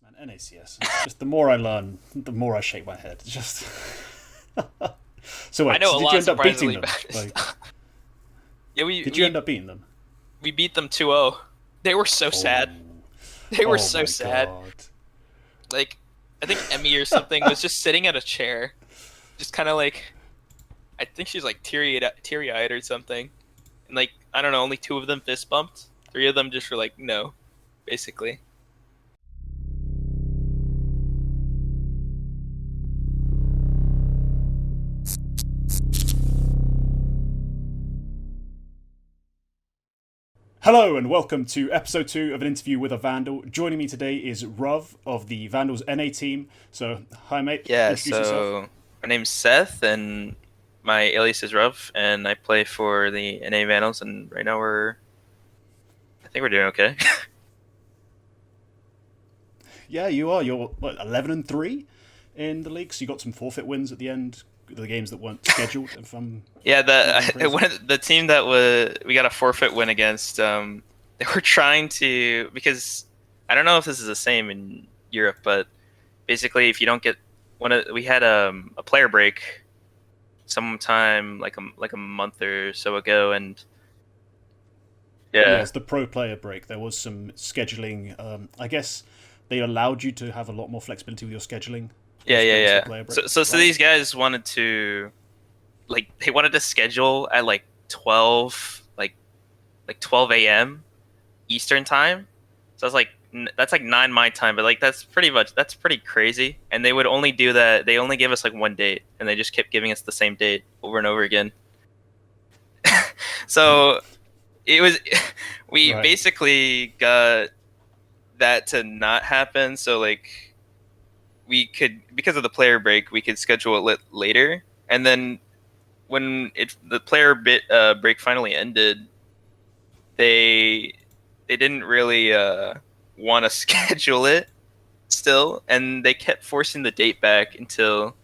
Man, NA ESEA. Just the more I learn, the more I shake my head. It's just. So I wait, know so a did you lot end up beating surprisingly them? bad Like, stuff. Yeah, did you end up beating them? we beat them 2-0. They were so Oh, sad. They were oh so my sad. god. Like, I think Emmy or something was just sitting at a chair, just kind of like, I think she's like teary-eyed or something. And like, I don't know, only two of them fist bumped. Three of them just were like, no, basically. Hello and welcome to episode 2 of an interview with a Vandal. Joining me today is Ruv of the Vandals NA team. So, hi mate, Yeah, introduce yourself. so my name's Seth, and my alias is Ruv, and I play for the NA Vandals, and right now I think we're doing okay. Yeah, you are. You're what, 11-3 in the league, so you got some forfeit wins at the end. The games that weren't scheduled, if I'm Yeah, not going crazy. the team that we got a forfeit win against. They were trying to, because I don't know if this is the same in Europe, but basically, if you don't get we had a player break sometime like a month or so ago, and Yeah, yeah, it's the pro player break. There was some scheduling. I guess they allowed you to have a lot more flexibility with your scheduling yeah, yeah, post the yeah. player break, So right? these guys wanted to they wanted to schedule at like 12 a.m. Eastern time. So I was like, that's like 9 my time, but like that's pretty crazy. And they would only do that. They only gave us like one date, and they just kept giving us the same date over and over again. So it was, we Right. basically got that to not happen. So like we could, because of the player break, we could schedule it later. And then when the player break finally ended, they they didn't really want to schedule it still, and they kept forcing the date back until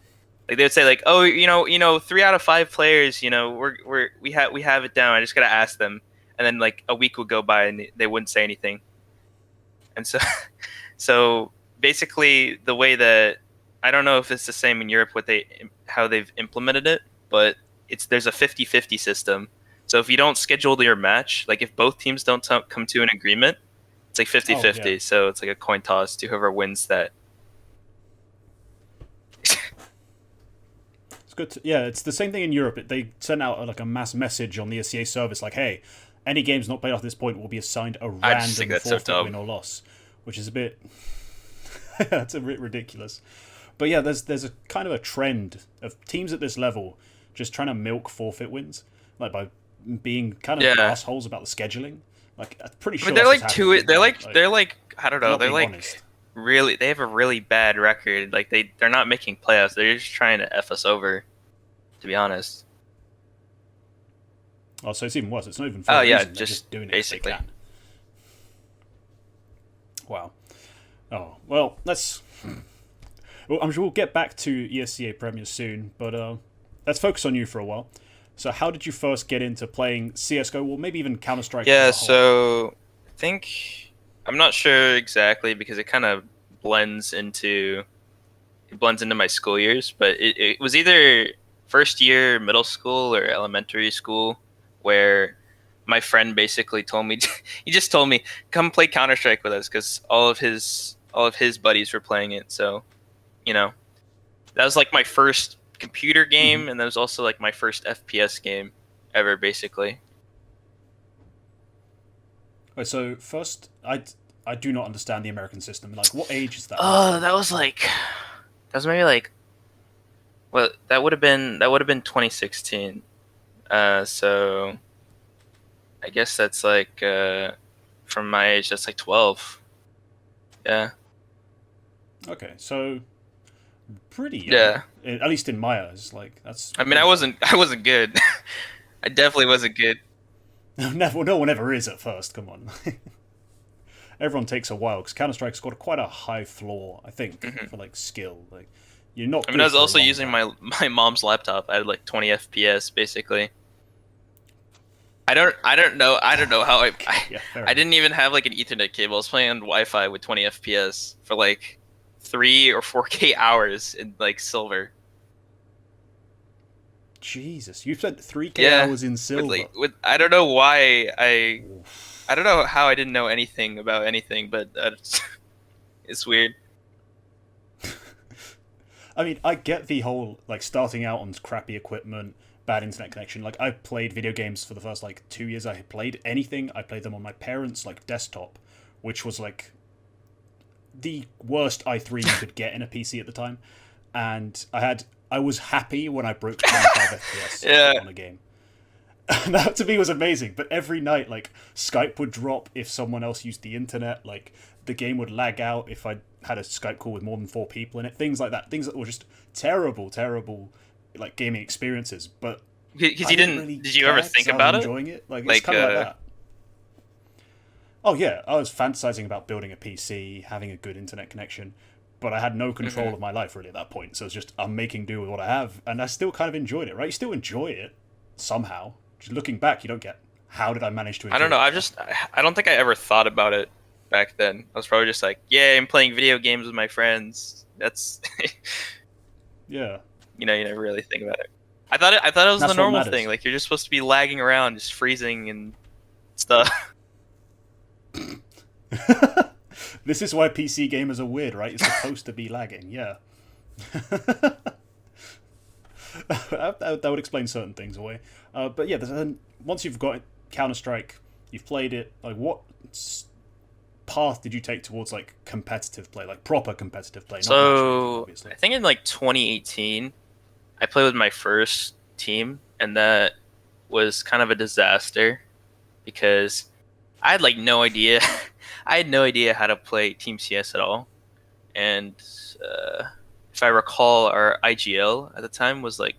like they would say like, oh, 3 out of 5 players, we have it down. I just gotta ask them, and then like a week would go by and they wouldn't say anything, and so so basically the way that I don't know if it's the same in Europe what they how they've implemented it, but there's a 50-50 system. So if you don't schedule your match, like if both teams don't come to an agreement, it's like Oh yeah, 50-50. So it's like a coin toss to whoever wins that. it's good. Yeah, it's the same thing in Europe. They sent out like a mass message on the SCA service, like, "Hey, any games not played after this point will be assigned a I just think random that's so forfeit win dumb. or loss," which is a bit. That's a bit ridiculous. But yeah, there's a kind of a trend of teams at this level just trying to milk forfeit wins, like by being kind of Yeah. assholes about the scheduling. Like, I'm pretty I mean, sure that's what's happening, right? they're like, I don't They're know, not they're being like honest. really, they have a really bad record. Like they're not making playoffs. They're just trying to F us over, to be honest. Oh, so it's even worse. It's not even for Oh a yeah, reason. They're just just doing it because they basically. can. Wow. Oh well, let's. Well, I'm sure we'll get back to ESCA Premier soon, but let's focus on you for a while. So, how did you first get into playing CS:GO, or maybe even Counter Strike as Yeah, a whole? so I think I'm not sure exactly because it kind of blends into my school years, but it was either first year middle school or elementary school where my friend basically told me he just told me come play Counter Strike with us because all of his buddies were playing it. So you know that was like my first computer Mm-hmm. game, and that was also like my first FPS game ever, basically. Right, so first, I do not understand the American system. Like, what age is that Oh, roughly? that was maybe like, well, that would have been 2016. So I guess that's like from my age, that's like 12. Yeah, Okay, so pretty young, yeah. at least in my eyes. Like, that's I mean, pretty young. I wasn't good. I definitely wasn't good. Never, no one ever is at first. Come on, everyone takes a while because Counter Strike's got quite a high floor, I think, Hmm. for like skill. Like, you're not I mean, I good was for a also long using time. my mom's laptop. I had like 20 FPS basically. I don't know how Yeah, fair I enough. didn't even have like an Ethernet cable. I was playing on Wi-Fi with 20 FPS for like 3 or 4K hours in like silver. Jesus, you spent 3K Yeah, hours in silver. I don't know why I Oof. don't know how I didn't know anything about anything, but it's weird. I mean, I get the whole like starting out on crappy equipment, bad internet connection. Like I played video games for the first like 2 years. I played anything. I played them on my parents' like desktop, which was like the worst i3 you could get in a PC at the time. And I was happy when I broke 25 FPS Yeah, on a game. And that to me was amazing. But every night, like Skype would drop if someone else used the internet. Like the game would lag out if I had a Skype call with more than 4 people in it. Things like that. Things that were just terrible, terrible, like gaming experiences. But because I you didn't didn't. really Did you ever care think because I was about it? enjoying it. Like it's Like, kind of like that. Oh yeah, I was fantasizing about building a PC, having a good internet connection, but I had no control mhm. of my life really at that point. So it's just I'm making do with what I have, and I still kind of enjoyed it. Right? You still enjoy it somehow. Just looking back, you don't get how did I manage to I don't enjoy know. it. I don't think I ever thought about it back then. I was probably just like, yeah, I'm playing video games with my friends. That's Yeah, you know, you never really think about it. I thought it was the that's what normal thing. matters. Like you're just supposed to be lagging around, just freezing and stuff. This is why PC gamers are weird, right? It's supposed to be lagging. Yeah, that would explain certain things away. But yeah, then once you've got Counter Strike, you've played it. Like, what path did you take towards like competitive play, like proper competitive play, not matchmaking, So obviously? I think in like 2018, I played with my first team, and that was kind of a disaster because I had like no idea. I had no idea how to play Team CS at all, and uh, if I recall, our IGL at the time was like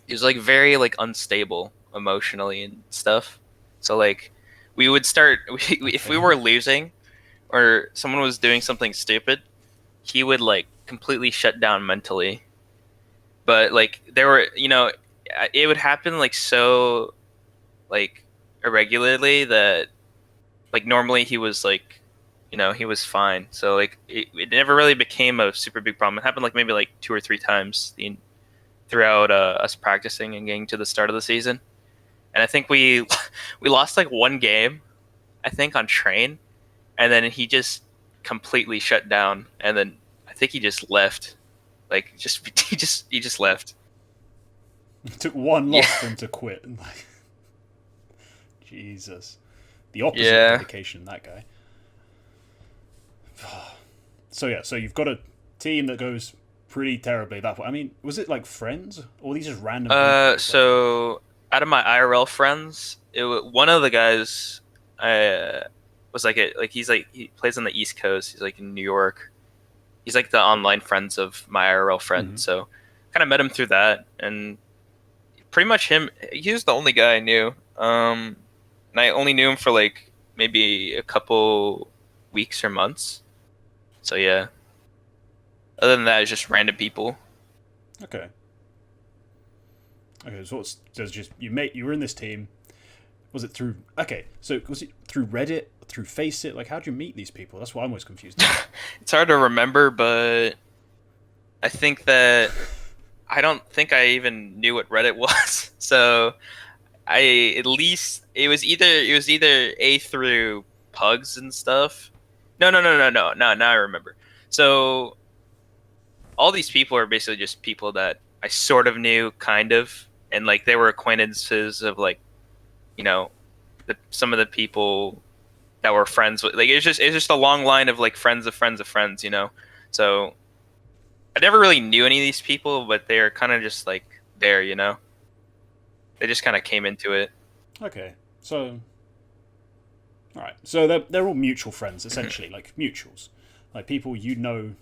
it was like very like unstable emotionally and stuff. So like we would start if we Okay. were losing or someone was doing something stupid, he would like completely shut down mentally. But like there were, it would happen like so like irregularly that like normally he was like he was fine. So like it never really became a super big problem. It happened like maybe like 2 or 3 times throughout us practicing and getting to the start of the season. And I think we we lost like one game, I think on train, and then he just completely shut down, and then I think he just left. Like just he just left. It took one Yeah. loss for him to quit. Like, Jesus, the opposite of Yeah. dedication. That guy. So yeah, so you've got a team that goes pretty terribly that way. I mean, was it like friends or these just random people? Like, So out of my IRL friends, one of the guys, uh, was like he plays on the East Coast. He's like in New York. He's like the online friends of my IRL friend. mhm. So kind of met him through that, and pretty much him. He was the only guy I knew. And I only knew him for like maybe a couple weeks or months. So yeah. Other than that, it's just random people. Okay. Okay, so there's just you were in this team. Was it through? Okay, so was it through Reddit, through Faceit? Like, how'd you meet these people? That's what I'm always confused about. It's hard to remember, but I think that I don't think I even knew what Reddit was. So I at least it was either A through pugs and stuff. No. Now I remember. So all these people are basically just people that I sort of knew, kind of, and like they were acquaintances of like you know some of the people that were friends with. Like it's just a long line of like friends of friends of friends. So I never really knew any of these people, but they're kind of just like there. They just kind of came into it. Okay, so all right, so they're all mutual friends Mhm. essentially, like mutuals, like people you know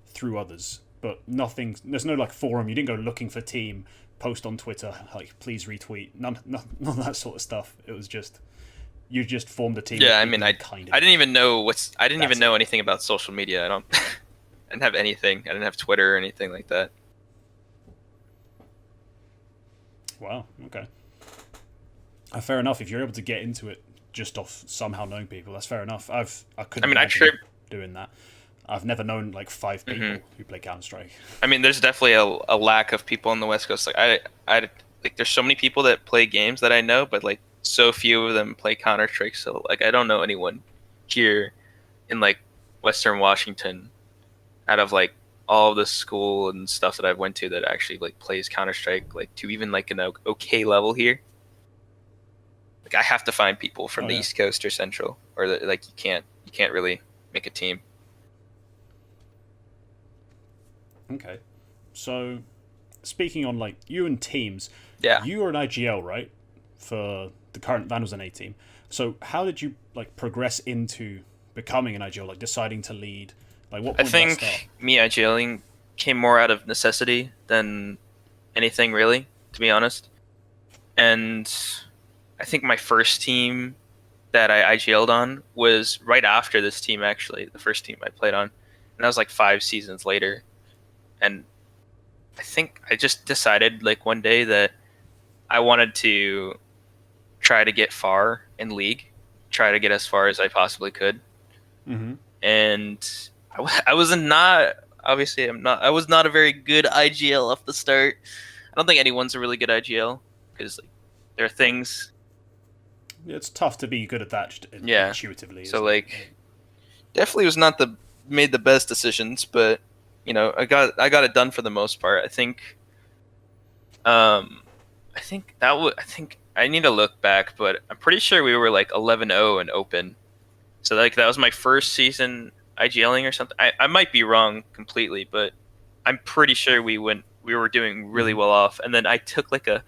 through others, but nothing. There's no like forum. You didn't go looking for team, post on Twitter like please retweet. None of that sort of stuff. It was just you just formed a team of Yeah, I people mean, you kind I of didn't knew. even know I didn't even That's know it. anything about social media. I didn't have anything. I didn't have Twitter or anything like that. Wow. Okay. Fair enough. If you're able to get into it just off somehow knowing people, that's fair enough. I couldn't I mean, I imagine tried. doing that. I've never known like 5 people Hmm. who play Counter Strike. I mean, there's definitely a lack of people on the West Coast. Like I like there's so many people that play games that I know, but like so few of them play Counter Strike. So like I don't know anyone here in like Western Washington out of like all of the school and stuff that I've went to that actually like plays Counter Strike like to even like an okay level here. Like I have to find people from Oh the yeah. East Coast or Central, or like you can't really make a team. Okay. So, speaking on like you and teams, Yeah, you are an IGL, right? For the current Vandals NA team. So, how did you like progress into becoming an IGL? Like deciding to lead. Like, what I point did that start? think me IGLing came more out of necessity than anything really, to be honest. And I think my first team that I IGL'd on was right after this team actually, the first team I played on, and that was like 5 seasons later. And I think I just decided like one day that I wanted to try to get far in league, try to get as far as I possibly could. Mm-hmm. And I was not obviously I was not a very good IGL off the start. I don't think anyone's a really good IGL because like there are things, It's tough to be good at that just yeah. intuitively, So isn't it? like definitely was not the made the best decisions, but I got it done for the most part. Um I think I need to look back, but I'm pretty sure we were like 11-0 and open. So like that was my first season IGLing or something. I might be wrong completely, but I'm pretty sure we were doing really Mm-hmm. well off. And then I took like a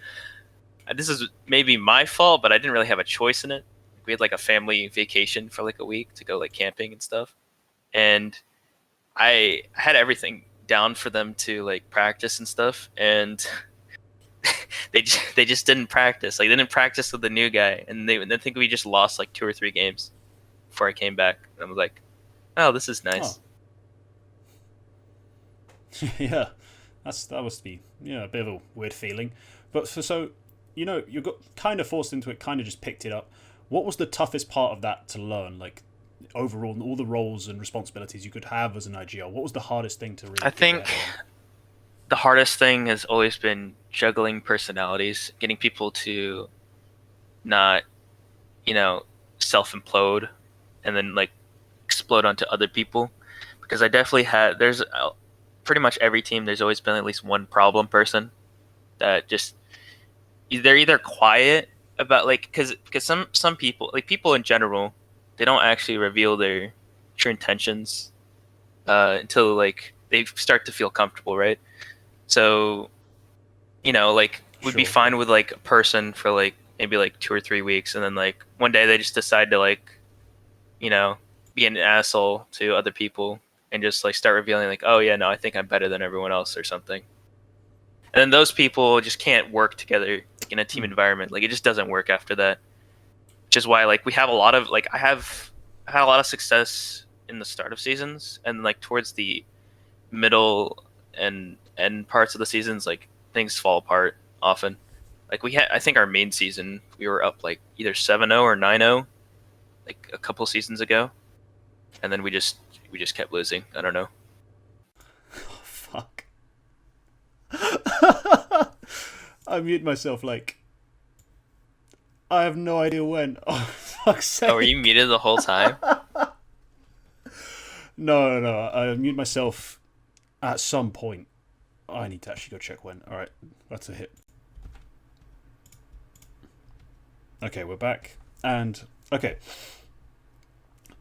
this is maybe my fault, but I didn't really have a choice in it. We had like a family vacation for like a week to go like camping and stuff. And I had everything down for them to like practice and stuff, and they just didn't practice. Like they didn't practice with the new guy, and I think we just lost like 2 or 3 games before I came back. And I was like, oh, this is Oh, nice. yeah. That must be a bit of a weird feeling. But so you got kind of forced into it, kind of just picked it up. What was the toughest part of that to learn? Like overall, all the roles and responsibilities you could have as an IGL. What was the hardest thing to I really get your think head around? the hardest thing has always been juggling personalities, getting people to not, you know, self implode and then like explode onto other people. Because I definitely had, there's pretty much every team, there's always been at least one problem person that just, they're either quiet about like, because some people, like people in general, they don't actually reveal their true intentions until like they start to feel comfortable, right? So like would be Sure. Yeah. fine with like a person for like maybe like 2 or 3 weeks, and then like one day they just decide to like you know be an asshole to other people and just like start revealing like, oh yeah, no, I think I'm better than everyone else or something. And then those people just can't work together like in a team Hmm. environment. Like it just doesn't work after that. Which is why like we have a lot of like I had a lot of success in the start of seasons, and like towards the middle and end parts of the seasons, like things fall apart often. Like we had, I think our main season we were up like either 7-0 or 9-0 like a couple seasons ago, and then we just kept losing. I don't know. Oh, fuck. I mute myself like I have no idea when. Oh, fuck's Oh, were you sake. muted the whole time? No, no, no. I mute myself at some point. I need to actually go check when. All right, that's a hit. Okay, we're back. And okay,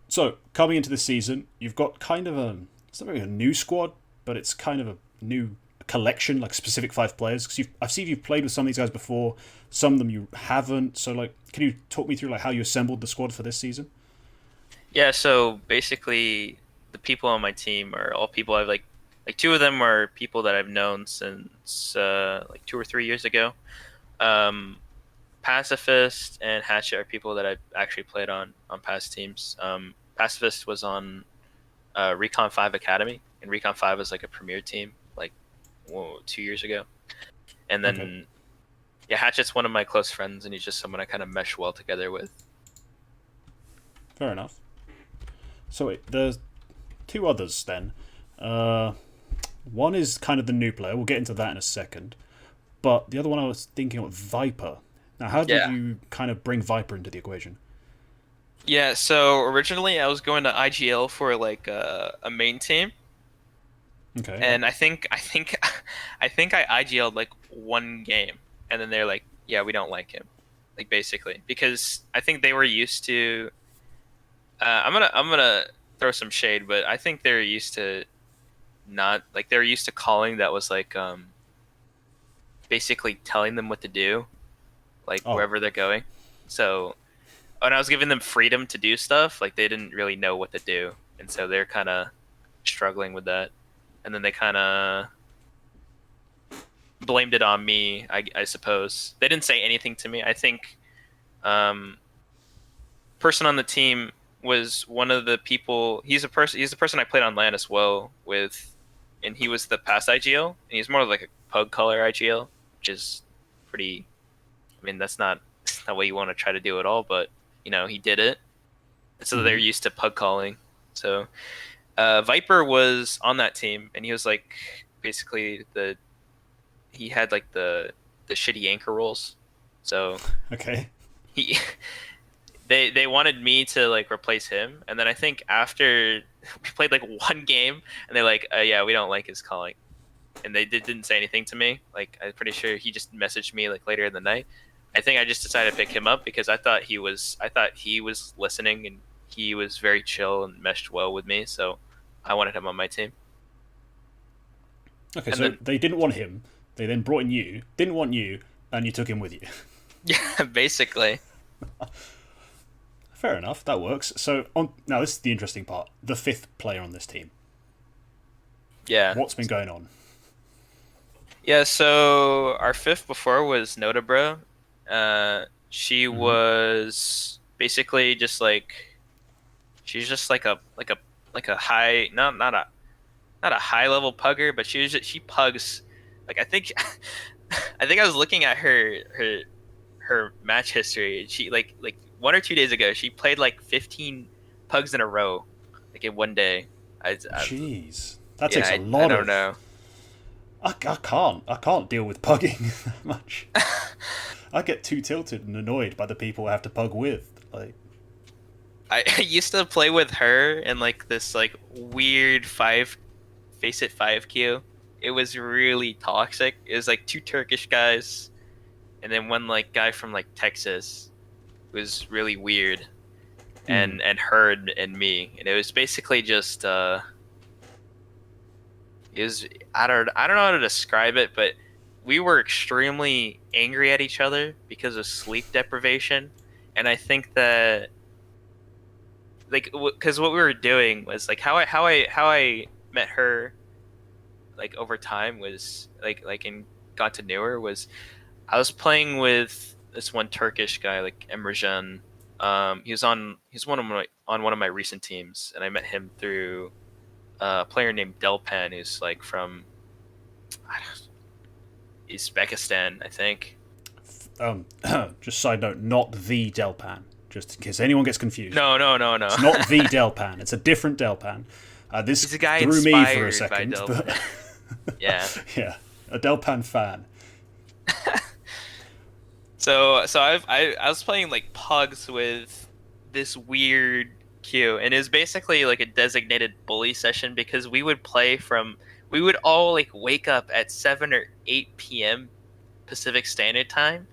so coming into the season, you've got kind of a it's not really a new squad, but it's kind of a new collection, like specific 5 players. Because I've seen you've played with some of these guys before, some of them you haven't. So like, can you talk me through like how you assembled the squad for this season? Yeah. So basically, the people on my team are all people I've like two of them are people that I've known since like 2 or 3 years ago. Um, Pacifist and Hatchet are people that I've actually played on past teams. Pacifist was on Recon 5 Academy, and Recon 5 was like a premier team like 2 years ago. And Okay. then Yeah, Hatchet's one of my close friends, and he's just someone I kind of mesh well together with. Fair enough. So wait, there's two others then. Uh, One is kind of the new player. We'll get into that in a second. But the other one I was thinking of, Viper. Now, how did Yeah. you kind of bring Viper into the equation? Yeah, so originally I was going to IGL for like a main team, Okay, yeah. and I think I IGL'd like one game, and then they're like, "Yeah, we don't like him," like basically because I think they were used to. I'm gonna throw some shade, but I think they're used to not like they're used to calling that was like basically telling them what to do, like Oh, wherever they're going. So when I was giving them freedom to do stuff, like they didn't really know what to do, and so they're kind of struggling with that. And then they kind of blamed it on me, I suppose. They didn't say anything to me. I think um, person on the team was one of the people. He's a person. He's the person I played on LAN as well with, and he was the past IGL, and he's more like a pug color IGL, which is pretty. I mean, that's not what you want to try to do at all, but he did it. So they're hmm. used to pug calling. So Viper was on that team, and he was like basically he had like the shitty anchor roles. So Okay. he they wanted me to like replace him, and then I think after we played like one game, and they're like, yeah, we don't like his calling, and they didn't say anything to me. Like I'm pretty sure he just messaged me like later in the night. I think I just decided to pick him up because I thought he was listening and he was very chill and meshed well with me, so I wanted him on my team. Okay, And so then they didn't want him. They then brought in you, didn't want you, and you took him with you. yeah, basically. Fair enough, that works. So now this is the interesting part. The fifth player on this team. Yeah. What's been going on? Yeah, so our fifth before was Noda Bro. She Hmm. was basically just like she's just like a high not a high level pugger, but she pugs like I think I think I was looking at her match history. She like 1 or 2 days ago she played like 15 pugs in a row like in one day. I Jeez, that yeah, takes a I lot don't of. know. I can't deal with pugging that much. I get too tilted and annoyed by the people I have to pug with. Like, I used to play with her in like this like weird five face it five queue. It was really toxic. It was like two Turkish guys and then one like guy from like Texas. It was really weird. hmm. And her and me. And it was basically just it was I don't know how to describe it, but we were extremely angry at each other because of sleep deprivation. And I think that like because what we were doing was like how I met her like over time was like and got to know her was I was playing with this one Turkish guy like Emrecan. He's on one of my recent teams, and I met him through a player named Delpan, who's like from Uzbekistan, I think. Um, just side note, not the Delpan. Just in case anyone gets confused. No, no, no, no. It's not the Delpan. It's a different Delpan. This He's a guy threw me for a inspired by second, but Delpan. Yeah. yeah, a Delpan fan. So I was playing like pugs with this weird queue, and it was basically like a designated bully session because we would all like wake up at 7 or 8 p.m. Pacific Standard Time,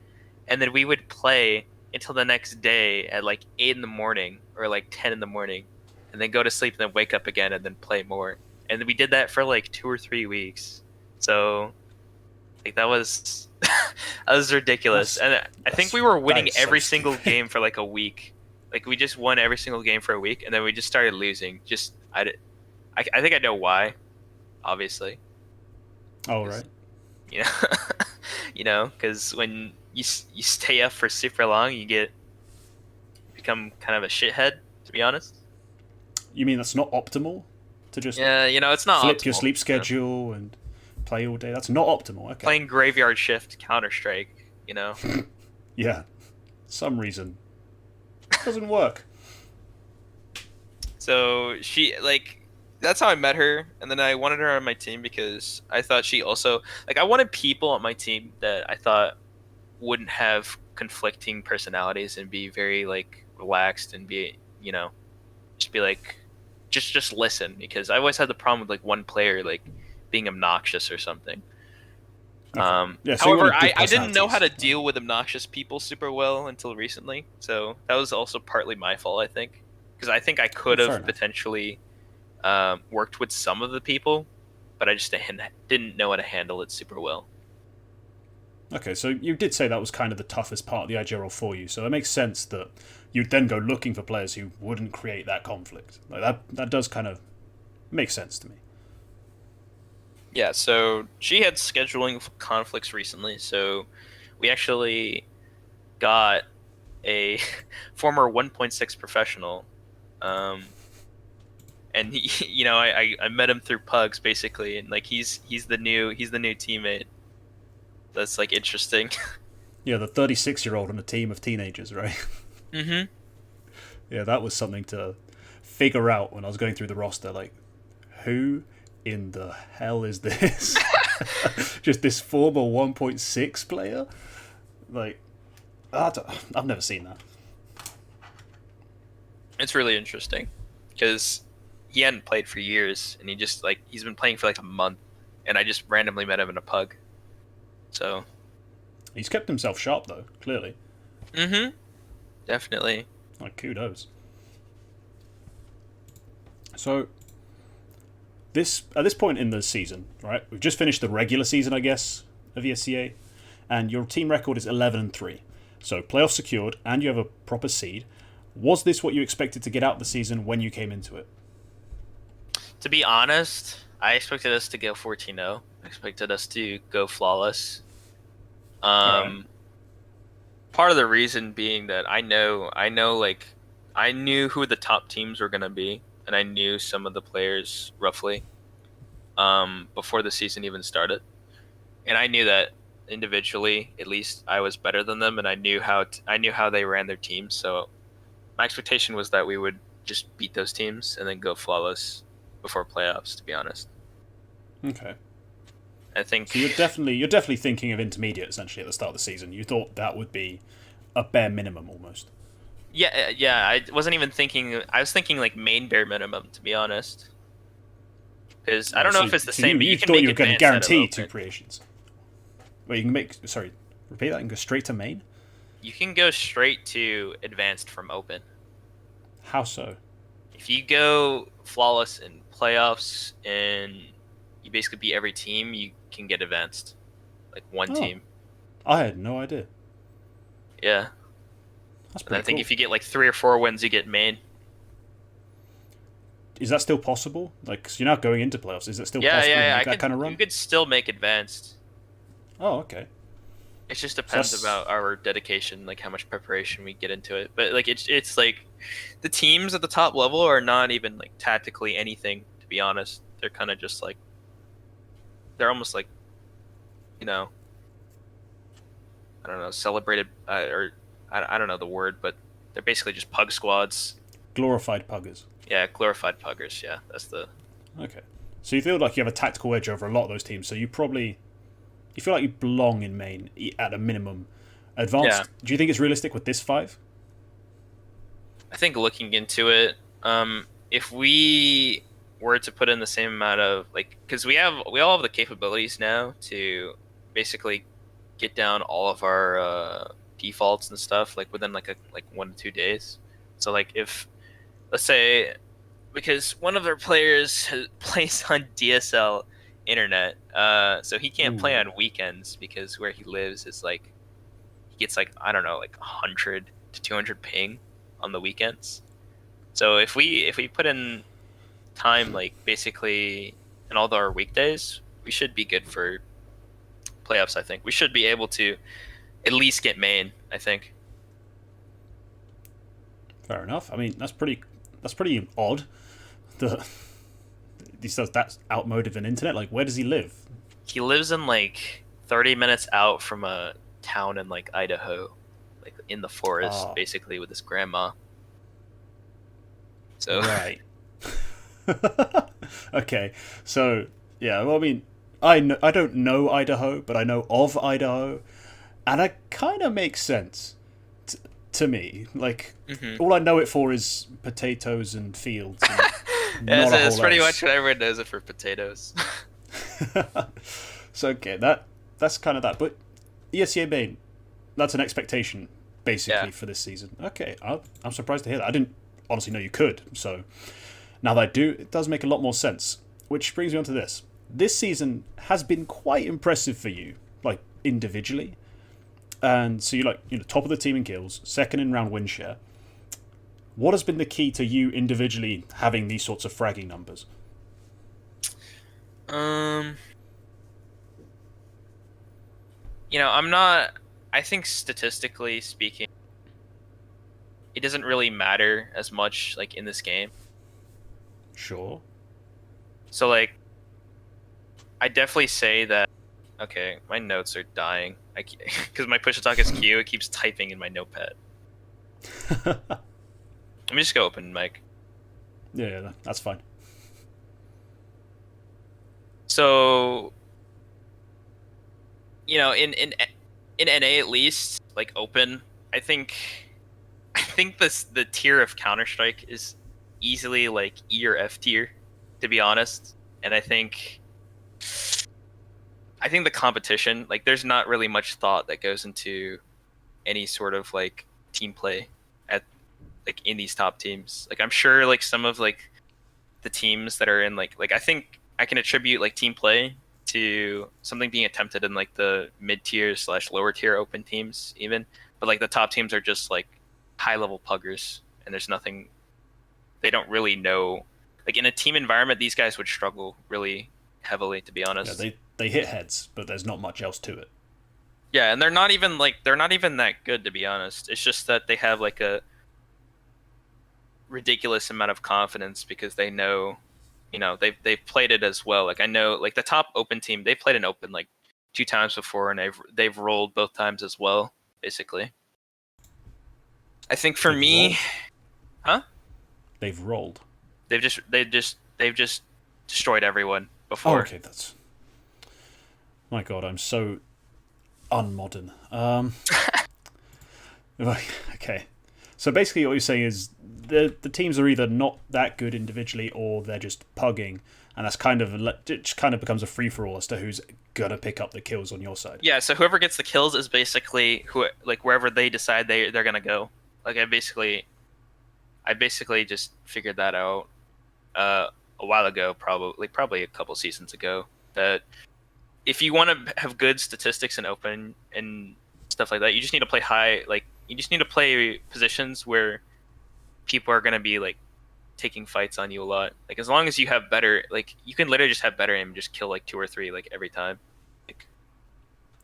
and then we would play until the next day at like 8 in the morning or like 10 in the morning, and then go to sleep and then wake up again and then play more. And we did that for like 2 or 3 weeks. So like that was that was ridiculous. That's And I think that's we were that winning is so every single stupid. game for like a week. Like we just won every single game for a week, and then we just started losing. I think I know why. Obviously, All 'cause, right. you know, because when you stay up for super long, become kind of a shithead. To be honest, You mean that's not optimal to just yeah, it's not flip your optimal. sleep schedule and play all day? That's not optimal. Okay. Playing graveyard shift Counter Strike, you know. Yeah, some reason doesn't work. So she like that's how I met her, and then I wanted her on my team because I thought she also like I wanted people on my team that I thought wouldn't have conflicting personalities and be very like relaxed and be just be like just listen, because I always had the problem with like one player like being obnoxious or something. Okay. Yeah, so you However, wanted good I didn't know how to personalities. deal with obnoxious people super well until recently, so that was also partly my fault, I think, because I think I Oh, could fair have enough. potentially worked with some of the people, but I just didn't know how to handle it super well. Okay, so you did say that was kind of the toughest part of the IG role for you, so it makes sense that you'd then go looking for players who wouldn't create that conflict. Like that does kind of make sense to me. Yeah, so she had scheduling conflicts recently, so we actually got a former 1.6 professional, um, and I met him through Pugs basically, and like he's the new teammate. That's like interesting. Yeah, the 36-year-old on a team of teenagers, right? Mm-hmm. Yeah, that was something to figure out when I was going through the roster. Like, who in the hell is this? Just this former 1.6 player? Like, I've never seen that. It's really interesting because he hadn't played for years, and he's been playing for like a month, and I just randomly met him in a pug. So, He's kept himself sharp, though, clearly. mm-hmm, definitely. Like, kudos. So, at this point in the season, right? We've just finished the regular season, I guess, of ESEA, and your team record is 11-3. So playoffs secured, and you have a proper seed. Was this what you expected to get out the season when you came into it? To be honest, I expected us to go 14-0. I expected us to go flawless. All right. Part of the reason being that like I knew who the top teams were gonna be, and I knew some of the players roughly before the season even started, and I knew that individually, at least I was better than them, and I knew how they ran their teams. So my expectation was that we would just beat those teams and then go flawless before playoffs. To be honest, Okay. I think So you're definitely thinking of intermediate essentially at the start of the season. You thought that would be a bare minimum almost. yeah, I wasn't even thinking. I was thinking like main bare minimum, to be honest. Because I don't know So, if it's the so same, but you you can thought you make were going to advanced out of guarantee two open. creations. Well, you can make. Sorry, repeat that and go straight to main. You can go straight to advanced from open. How so? If you go flawless in playoffs and you basically beat every team, you can get advanced. Like one Oh, team. I had no idea. Yeah. That's And I pretty think cool. if you get like 3 or 4 wins, you get main. Is that still possible? Like, 'cause you're now going into playoffs. Is it still Yeah, possible yeah, to yeah. make that kind of You run? could still make advanced. Oh, okay. It just So depends that's about our dedication, like how much preparation we get into it. But like it's like the teams at the top level are not even like tactically anything, to be honest. They're kind of just like they're almost like, you know, I don't know, celebrated or I don't know the word, but they're basically just pug squads. glorified puggers. Yeah, glorified puggers. Yeah, that's the. Okay. So you feel like you have a tactical edge over a lot of those teams. So you feel like you belong in main at a minimum. Yeah, Advanced. Do you think it's realistic with this five? I think looking into it, if we were to put in the same amount of like, because we all have the capabilities now to basically get down all of our defaults and stuff like within like 1 to 2 days. So like if let's say because one of their players plays on DSL internet, so he can't play Ooh. on weekends because where he lives is like he gets like I don't know like 100 to 200 ping on the weekends. So if we put in time like basically in all our weekdays, we should be good for playoffs. I think we should be able to at least get main. I think. Fair enough. I mean, that's pretty odd. That he says that's outmoded of an internet. Like, where does he live? He lives in like 30 minutes out from a town in like Idaho, like in the forest, Ah, basically with his grandma. So right. Okay, so yeah, well, I mean, I don't know Idaho, but I know of Idaho, and it kind of makes sense to me. Like, hmm all I know it for is potatoes and fields, and yeah, not a it's whole pretty much else. what everyone knows it for potatoes. So okay, that's kind of that. But ESEA main, that's an expectation Yeah. basically for this season. Okay, I'm surprised to hear that. I didn't honestly know you could. So now that I do, it does make a lot more sense. Which brings me on to this. This season has been quite impressive for you, like individually. And so you're like, top of the team in kills, second in round win share. What has been the key to you individually having these sorts of fragging numbers? Um, I'm not. I think statistically speaking, it doesn't really matter as much like in this game. Sure. So like, I definitely say that. Okay, my notes are dying. Because my push attack is Q. It keeps typing in my notepad. Let me just go open mic. Yeah, that's fine. So in NA at least, like open, I think the tier of Counter Strike is easily like E or F tier, to be honest. And I think the competition, like there's not really much thought that goes into any sort of like team play at like in these top teams. Like I'm sure like some of like the teams that are in like I think I can attribute like team play to something being attempted in like the mid tier slash lower tier open teams even, but like the top teams are just like high level puggers, and there's nothing they don't really know. Like in a team environment, these guys would struggle really heavily, to be Yeah, honest. they hit heads, but there's not much else to it. Yeah, and they're not even that good, to be honest. It's just that they have like a ridiculous amount of confidence because they know, they've played it as well. Like I know, like the top open team, they played an open like 2 times before, and they've rolled both times as well. Basically, I think for They've me, rolled. huh? They've rolled. They've just destroyed everyone Oh, before. okay, that's my god. I'm so unmodern. Okay. So basically, what you're saying is the teams are either not that good individually, or they're just pugging, and that's it just kind of becomes a free for all as to who's gonna pick up the kills on your side. Yeah, so whoever gets the kills is basically who like wherever they decide they're gonna go. Like I basically just figured that out a while ago, probably a couple seasons ago. That if you want to have good statistics and open and stuff like that, you just need to play high. Like you just need to play positions where people are gonna be like taking fights on you a lot. Like as long as you have better, like you can literally just have better aim and just kill like two or three like every time. Like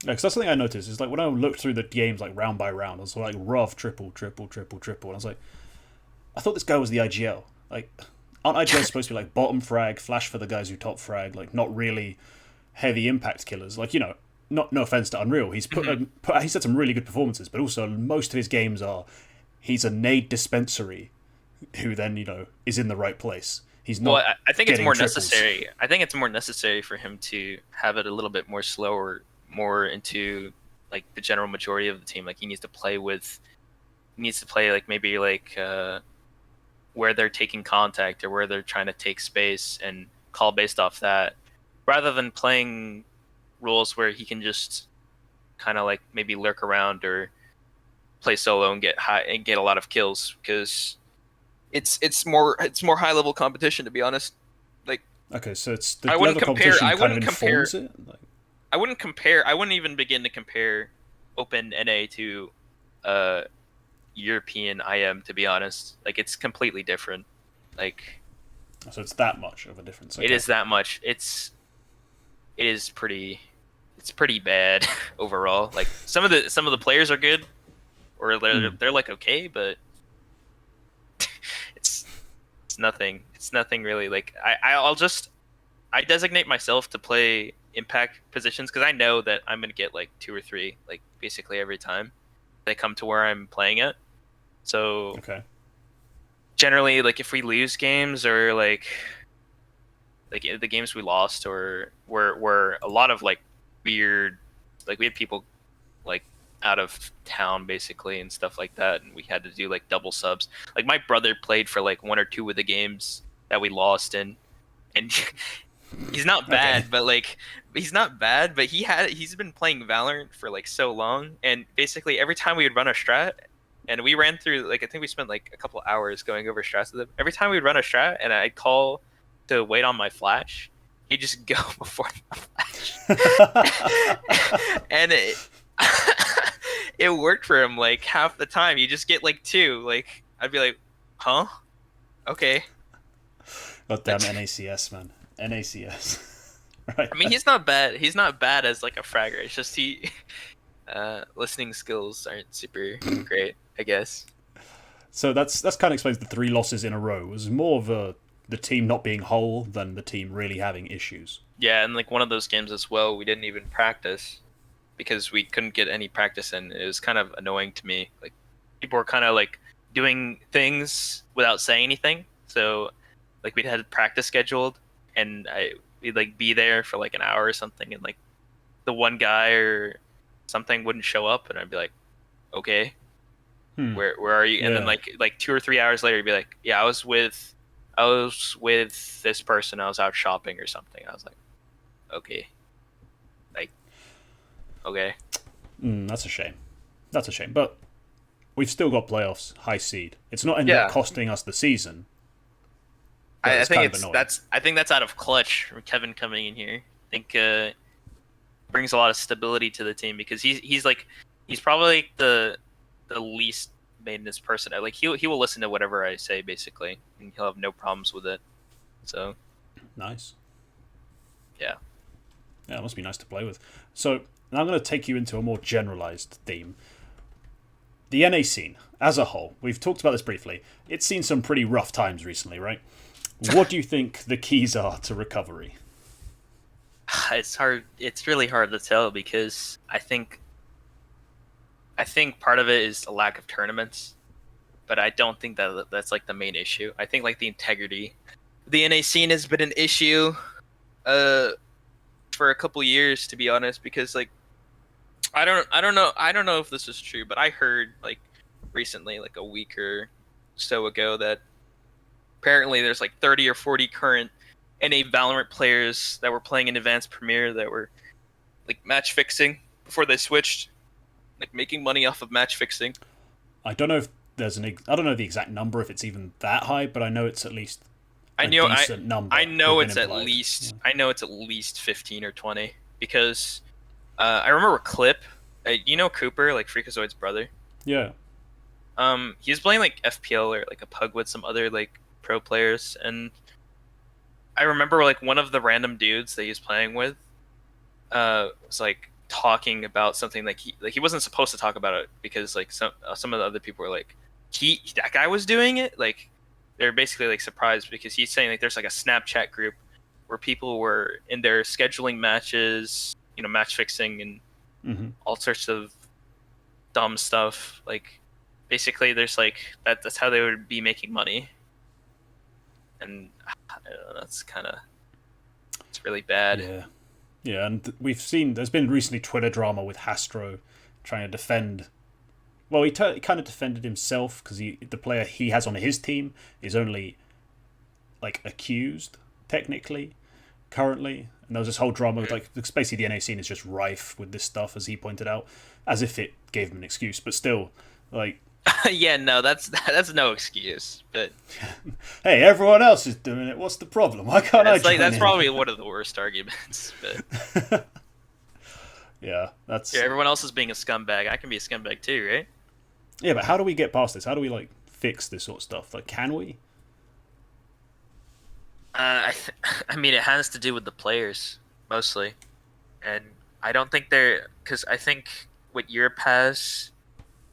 Because that's something I noticed is like when I looked through the games like round by round, I was like rough triple, triple, triple, triple, and I was like, I thought this guy was the IGL. Like, aren't IGLs supposed to be like bottom frag, flash for the guys who top frag, like not really heavy impact killers? Like, not no offense to Unreal, he's he's had some really good performances, but also most of his games are he's a nade dispensary who then is in the right place. He's Well, not I think it's getting more triples. necessary. I think it's more necessary for him to have it a little bit more slower, more into like the general majority of the team. Like he needs to play like maybe like where they're taking contact or where they're trying to take space and call based off that, rather than playing roles where he can just kind of like maybe lurk around or play solo and get high and get a lot of kills because it's more high level competition, to be honest. Like Okay, so it's the I wouldn't level of compare. competition I kind of wouldn't compare. informs it. Like, I wouldn't compare. I wouldn't even begin to compare Open NA to uh, European IM. To be honest, like it's completely different. Like so it's that much of a difference. it Okay. is that much. It is pretty. It's pretty bad overall. Like some of the players are good, or they're Hmm. they're like okay, but it's it's nothing. It's nothing really. Like I designate myself to play impact positions because I know that I'm gonna get like 2 or 3 like basically every time they come to where I'm playing it. So Okay. generally, like if we lose games or like the games we lost or were a lot of like weird, like we had people like out of town basically and stuff like that, and we had to do like double subs. Like my brother played for like 1 or 2 of the games that we lost in, and he's not Okay. bad, but like he's been playing Valorant for like so long, and basically every time we would run a strat, and we ran through like I think we spent like a couple hours going over strats with him. Every time we'd run a strat, and I'd call to wait on my flash, he'd just go before the flash, and it worked for him like half the time. You just get like 2, like I'd be like, huh, okay. God damn NACS, man. NACS. Right. I mean, he's not bad. He's not bad as like a fragger. It's just he listening skills aren't super great, I guess. So that's kind of explains the 3 losses in a row. It was more of the team not being whole than the team really having issues. Yeah, and like one of those games as well, we didn't even practice because we couldn't get any practice in. It was kind of annoying to me. Like people were kind of like doing things without saying anything. So like we'd had practice scheduled, and we'd like be there for like an hour or something, and like the one guy or something wouldn't show up, and I'd be like, okay, where are you? And then like 2 or 3 hours later, he'd be like, yeah, I was with this person. I was out shopping or something. I was like, okay, like, okay. That's a shame. That's a shame. But we've still got playoffs, high seed. It's not ended up costing us the season. I think that's out of clutch from Kevin coming in here. I think brings a lot of stability to the team because he's probably the least maintenance person. Like he will listen to whatever I say basically, and he'll have no problems with it. So nice. Yeah, it must be nice to play with. So now I'm going to take you into a more generalized theme. The NA scene as a whole, we've talked about this briefly. It's seen some pretty rough times recently, right? What do you think the keys are to recovery? It's hard. It's really hard to tell because I think part of it is a lack of tournaments, but I don't think that's like the main issue. I think like the integrity, the NA scene has been an issue, for a couple years to be honest. Because like I don't know if this is true, but I heard like recently, like a week or so ago, that apparently there's like 30 or 40 current NA Valorant players that were playing in Advanced Premiere that were like match fixing before they switched, like making money off of match fixing. I don't know if there's I don't know the exact number, if it's even that high, but I know it's at least decent number. I know it's at least 15 or 20 because I remember Clip, you know Cooper, like Freakazoid's brother. Yeah. He was playing like FPL or like a pug with some other like pro players, and I remember like one of the random dudes that he was playing with was like talking about something like he wasn't supposed to talk about it because like some of the other people were like that guy was doing it. Like they're basically like surprised because he's saying like there's like a Snapchat group where people were in there scheduling matches, you know, match fixing and all sorts of dumb stuff. Like basically there's like that's how they would be making money, and I don't know, it's really bad. Yeah, and we've seen there's been recently Twitter drama with Hastro trying to defend. Well, he kind of defended himself because the player he has on his team is only like accused technically currently, and there was this whole drama with like basically the NA scene is just rife with this stuff, as he pointed out, as if it gave him an excuse, but still like. Yeah, no, that's no excuse. But hey, everyone else is doing it. What's the problem? Why can't I join in? That's probably one of the worst arguments. But yeah, that's. Yeah, everyone else is being a scumbag. I can be a scumbag too, right? Yeah, but how do we get past this? How do we like fix this sort of stuff? Like, can we? I mean, it has to do with the players mostly, and I don't think because I think what Europe has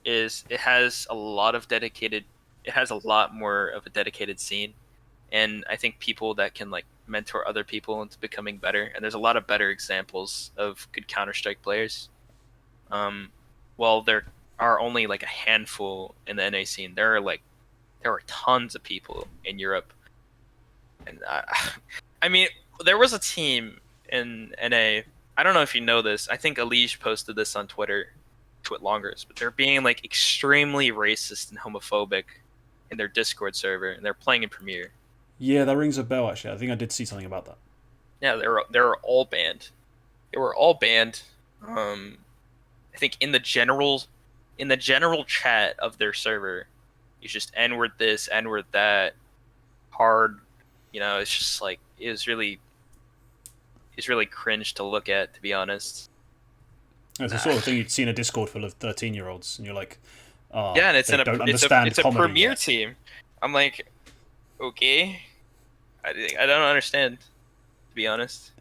is it has a lot more of a dedicated scene, and I think people that can like mentor other people into becoming better. And there's a lot of better examples of good Counter Strike players. While there are only like a handful in the NA scene, there are tons of people in Europe, and I mean, there was a team in NA. I don't know if you know this. I think Elige posted this on Twitter, Longers, but they're being like extremely racist and homophobic in their Discord server, and they're playing in Premiere. Yeah, that rings a bell. Actually, I think I did see something about that. Yeah, they're all banned. They were all banned. I think in the general chat of their server, it's just N-word this, N-word that, hard. You know, it's just like it's really cringe to look at, to be honest. It's the sort of thing you'd see in a Discord full of 13-year-olds, and you're like, oh, yeah, and it's it's a Premier team. I'm like, okay, I don't understand, to be honest.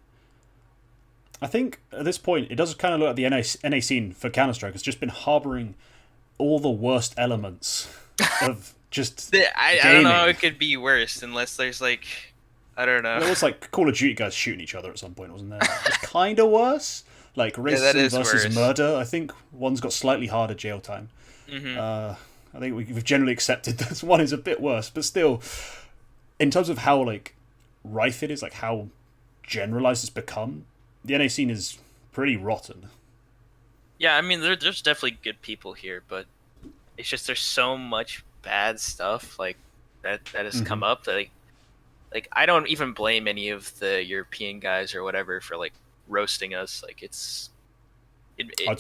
I think at this point it does kind of look like the NA scene for Counter-Strike has just been harboring all the worst elements of just I don't know how it could be worse unless there's like, I don't know. It was like Call of Duty guys shooting each other at some point, wasn't there? It's kind of worse. Like racism versus worse. murder. I think one's got slightly harder jail time. I think we've generally accepted this one is a bit worse, but still, in terms of how like rife it is, like how generalized it's become, the NA scene is pretty rotten. Yeah, I mean, there's definitely good people here, but it's just there's so much bad stuff like that has come up that like I don't even blame any of the European guys or whatever for like roasting us. Like it's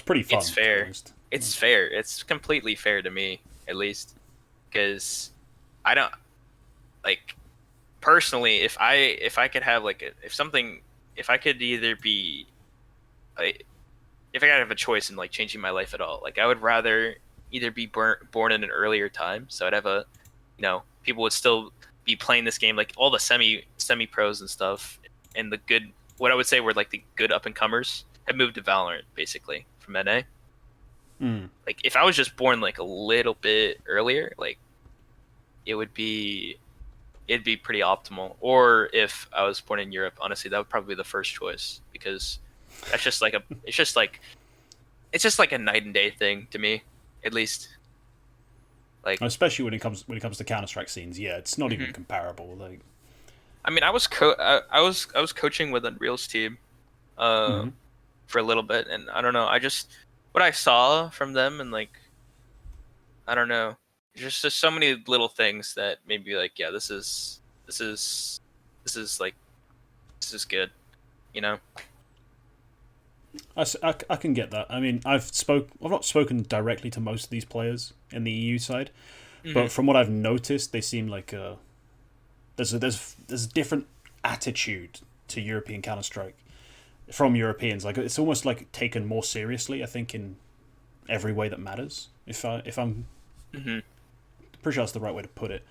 pretty fun. It's fair. It's fair. It's completely fair to me, at least, because I don't like personally. If I could have like if I could either be like, if I could have a choice in like changing my life at all, like I would rather either be born in an earlier time, so I'd have a, people would still be playing this game, like all the semi pros and stuff, and the good, what I would say were like the good up and comers have moved to Valorant basically from NA. Like if I was just born like a little bit earlier, like it'd be pretty optimal. Or if I was born in Europe, honestly, that would probably be the first choice, because that's just like it's just like a night and day thing to me, at least. Like especially when it comes to Counter-Strike scenes, yeah, it's not even comparable. Like, I mean, I was coaching with Unreal's team, for a little bit, and I don't know, I just what I saw from them, and like, I don't know, just so many little things that made me like, yeah, this is good, you know. I can get that. I mean, I've not spoken directly to most of these players in the EU side, but from what I've noticed, they seem like there's a different attitude to European Counter-Strike from Europeans. Like it's almost like taken more seriously, I think, in every way that matters. If I'm pretty sure that's the right way to put it.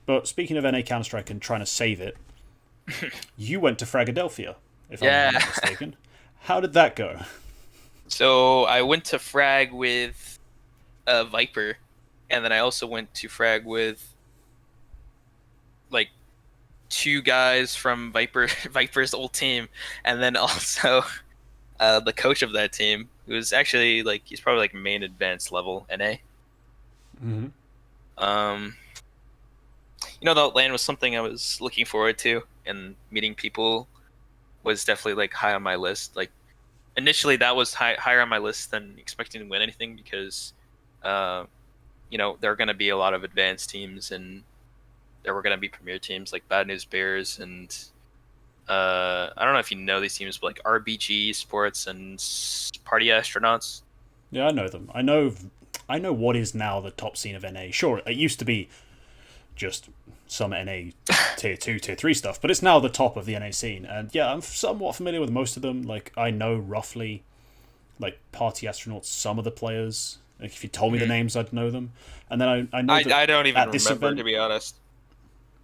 But speaking of NA Counter-Strike and trying to save it, you went to Philadelphia, if I'm not mistaken. How did that go? So I went to frag with Viper, and then I also went to frag with like two guys from Viper's old team, and then also the coach of that team, who's actually like, he's probably like main advanced level NA. The LAN was something I was looking forward to, and meeting people was definitely like high on my list. Like initially that was higher on my list than expecting to win anything, because there are going to be a lot of advanced teams, and there were going to be premier teams like Bad News Bears, and I don't know if you know these teams, but like RBG Sports and Party Astronauts. Yeah, I know them. I know what is now the top scene of NA. Sure, it used to be just some NA tier 2, tier 3 stuff, but it's now the top of the NA scene. And yeah, I'm somewhat familiar with most of them. Like, I know roughly, like, Party Astronauts, some of the players. Like, if you told me the names, I'd know them. And then I know I don't even remember, event, to be honest.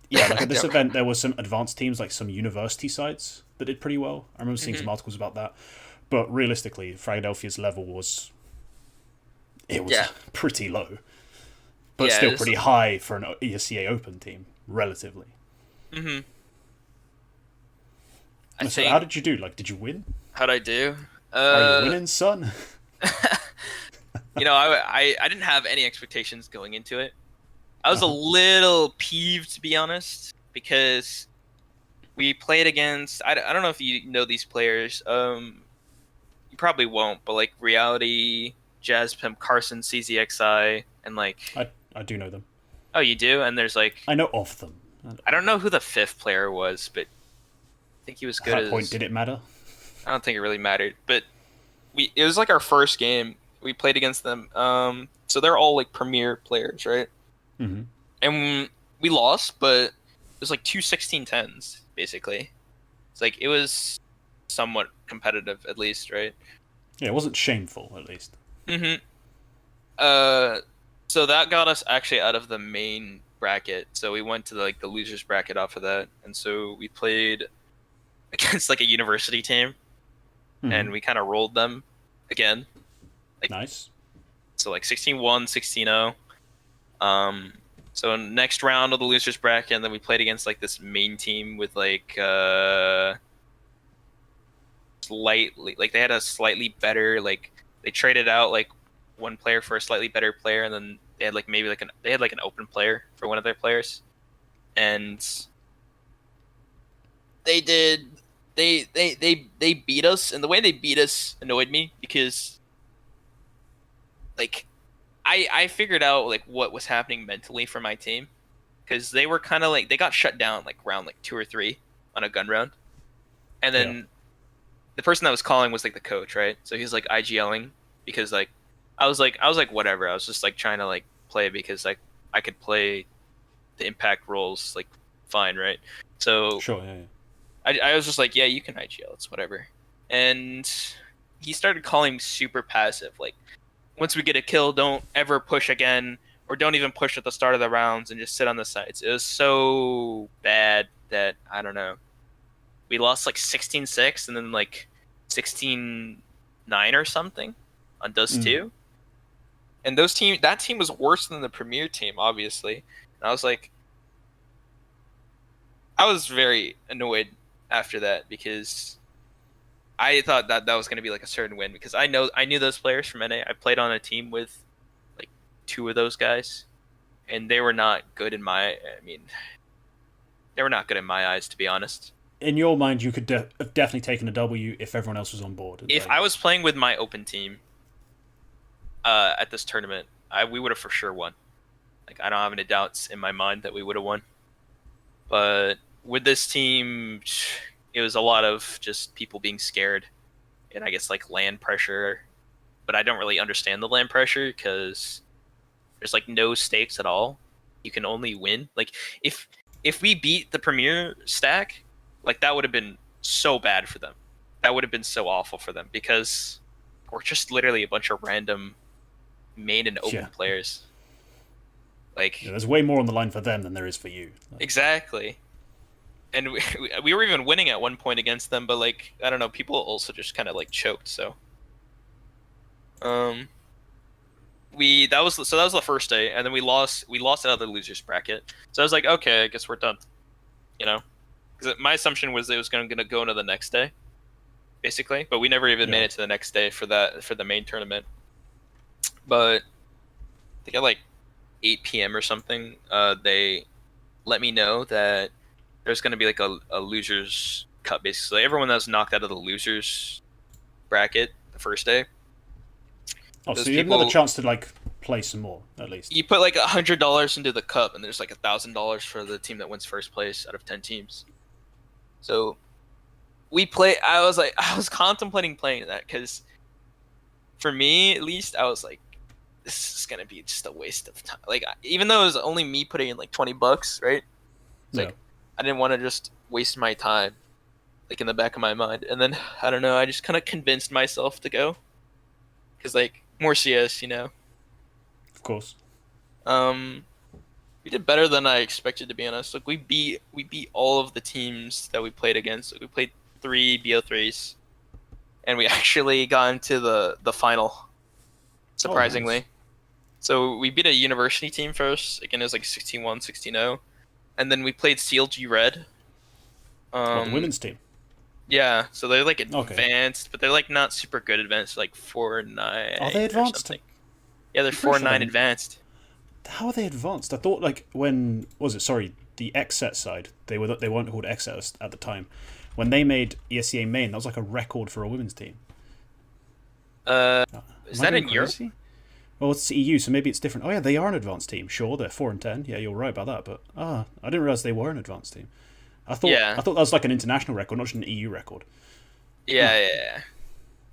Yeah, like at this event, there was some advanced teams, like some university sites that did pretty well. I remember seeing some articles about that. But realistically, Philadelphia's level was pretty low. But still pretty high for an ESEA Open team, relatively. Mm-hmm. I So think how did you do? Like, did you win? how'd I do? Are you winning, son? I didn't have any expectations going into it. I was a little peeved, to be honest, because we played against. I don't know if you know these players. You probably won't, but like Reality, Jazz Pimp, Carson, CZXI, and like. I do know them. Oh, you do? And there's like. I know of them. I don't know who the fifth player was, but I think he was At good that point, as. did it matter? I don't think it really mattered, but it was like our first game. We played against them. So they're all like premier players, right? Mm-hmm. And we lost, but it was like two 16-10s, basically. It's like it was somewhat competitive, at least, right? Yeah, it wasn't shameful, at least. Mm-hmm. So that got us actually out of the main bracket. So we went to like the losers bracket off of that, and so we played against like a university team, and we kind of rolled them again. Like, nice. So like 16-1, 16-0. So next round of the losers bracket, and then we played against like this main team with like slightly like they had a slightly better like they traded out like one player for a slightly better player, and then they had like maybe like an open player for one of their players, and they beat us, and the way they beat us annoyed me because like I figured out like what was happening mentally for my team, because they were kind of like they got shut down like round like 2 or 3 on a gun round, and then the person that was calling was like the coach, right? So he's like IGLing because like I was like whatever. I was just like trying to like play because like I could play the impact roles like fine, right? So Sure, yeah. I was just like, yeah, you can IGL, it's whatever. And he started calling super passive, like once we get a kill, don't ever push again, or don't even push at the start of the rounds and just sit on the sides. It was so bad that I don't know. We lost like 16-6 and then like 16-9 or something on Dust 2. And that team was worse than the Premier team, obviously. And I was very annoyed after that because I thought that was going to be like a certain win, because I knew those players from NA. I played on a team with like 2 of those guys, and they were not good in my. I mean, they were not good in my eyes, to be honest. In your mind, you could have definitely taken a W if everyone else was on board. If I was playing with my open team at this tournament, we would have for sure won. Like I don't have any doubts in my mind that we would have won. But with this team, it was a lot of just people being scared, and I guess like land pressure. But I don't really understand the land pressure because there's like no stakes at all. You can only win. Like if we beat the Premier stack, like that would have been so bad for them. That would have been so awful for them because we're just literally a bunch of random main and open players. Like there's way more on the line for them than there is for you. Exactly. And we were even winning at one point against them, but like I don't know, people also just kind of like choked. So, that was the first day, and then we lost out of the losers bracket. So I was like, okay, I guess we're done. Because my assumption was it was going to go into the next day, basically, but we never even made it to the next day for the main tournament. But I think at like 8 p.m. or something, they let me know that there's going to be like a losers cut, basically. Everyone that was knocked out of the losers bracket the first day. Oh, so you have another chance to like play some more, at least. You put like $100 into the cup, and there's like $1,000 for the team that wins first place out of 10 teams. So we play. I was contemplating playing that because, for me at least, I was like, this is gonna be just a waste of time. Like even though it was only me putting in like $20, right? It's like I didn't want to just waste my time, like in the back of my mind. And then I don't know, I just kind of convinced myself to go, because like more CS, Of course. We did better than I expected, to be honest. Like we beat all of the teams that we played against. Like, we played 3 BO3s, and we actually got into the final. Surprisingly. Oh, nice. So we beat a university team first. Again, it was like 16-1, 16-0. and then we played CLG Red. What, the women's team? Yeah, so they're like Okay. advanced, but they're like not super good advanced, like 4-9. Are they advanced? Or something. Yeah, they're I'm pretty 4-9 sure advanced. How are they advanced? I thought like when was it? Sorry, the XSET side. They weren't called XSET at the time. When they made ESEA main, that was like a record for a women's team. Is that in Europe? Well, it's EU, so maybe it's different. Oh yeah, they are an advanced team. Sure, they're 4-10. Yeah, you're right about that. But I didn't realize they were an advanced team. I thought that was like an international record, not just an EU record. Yeah.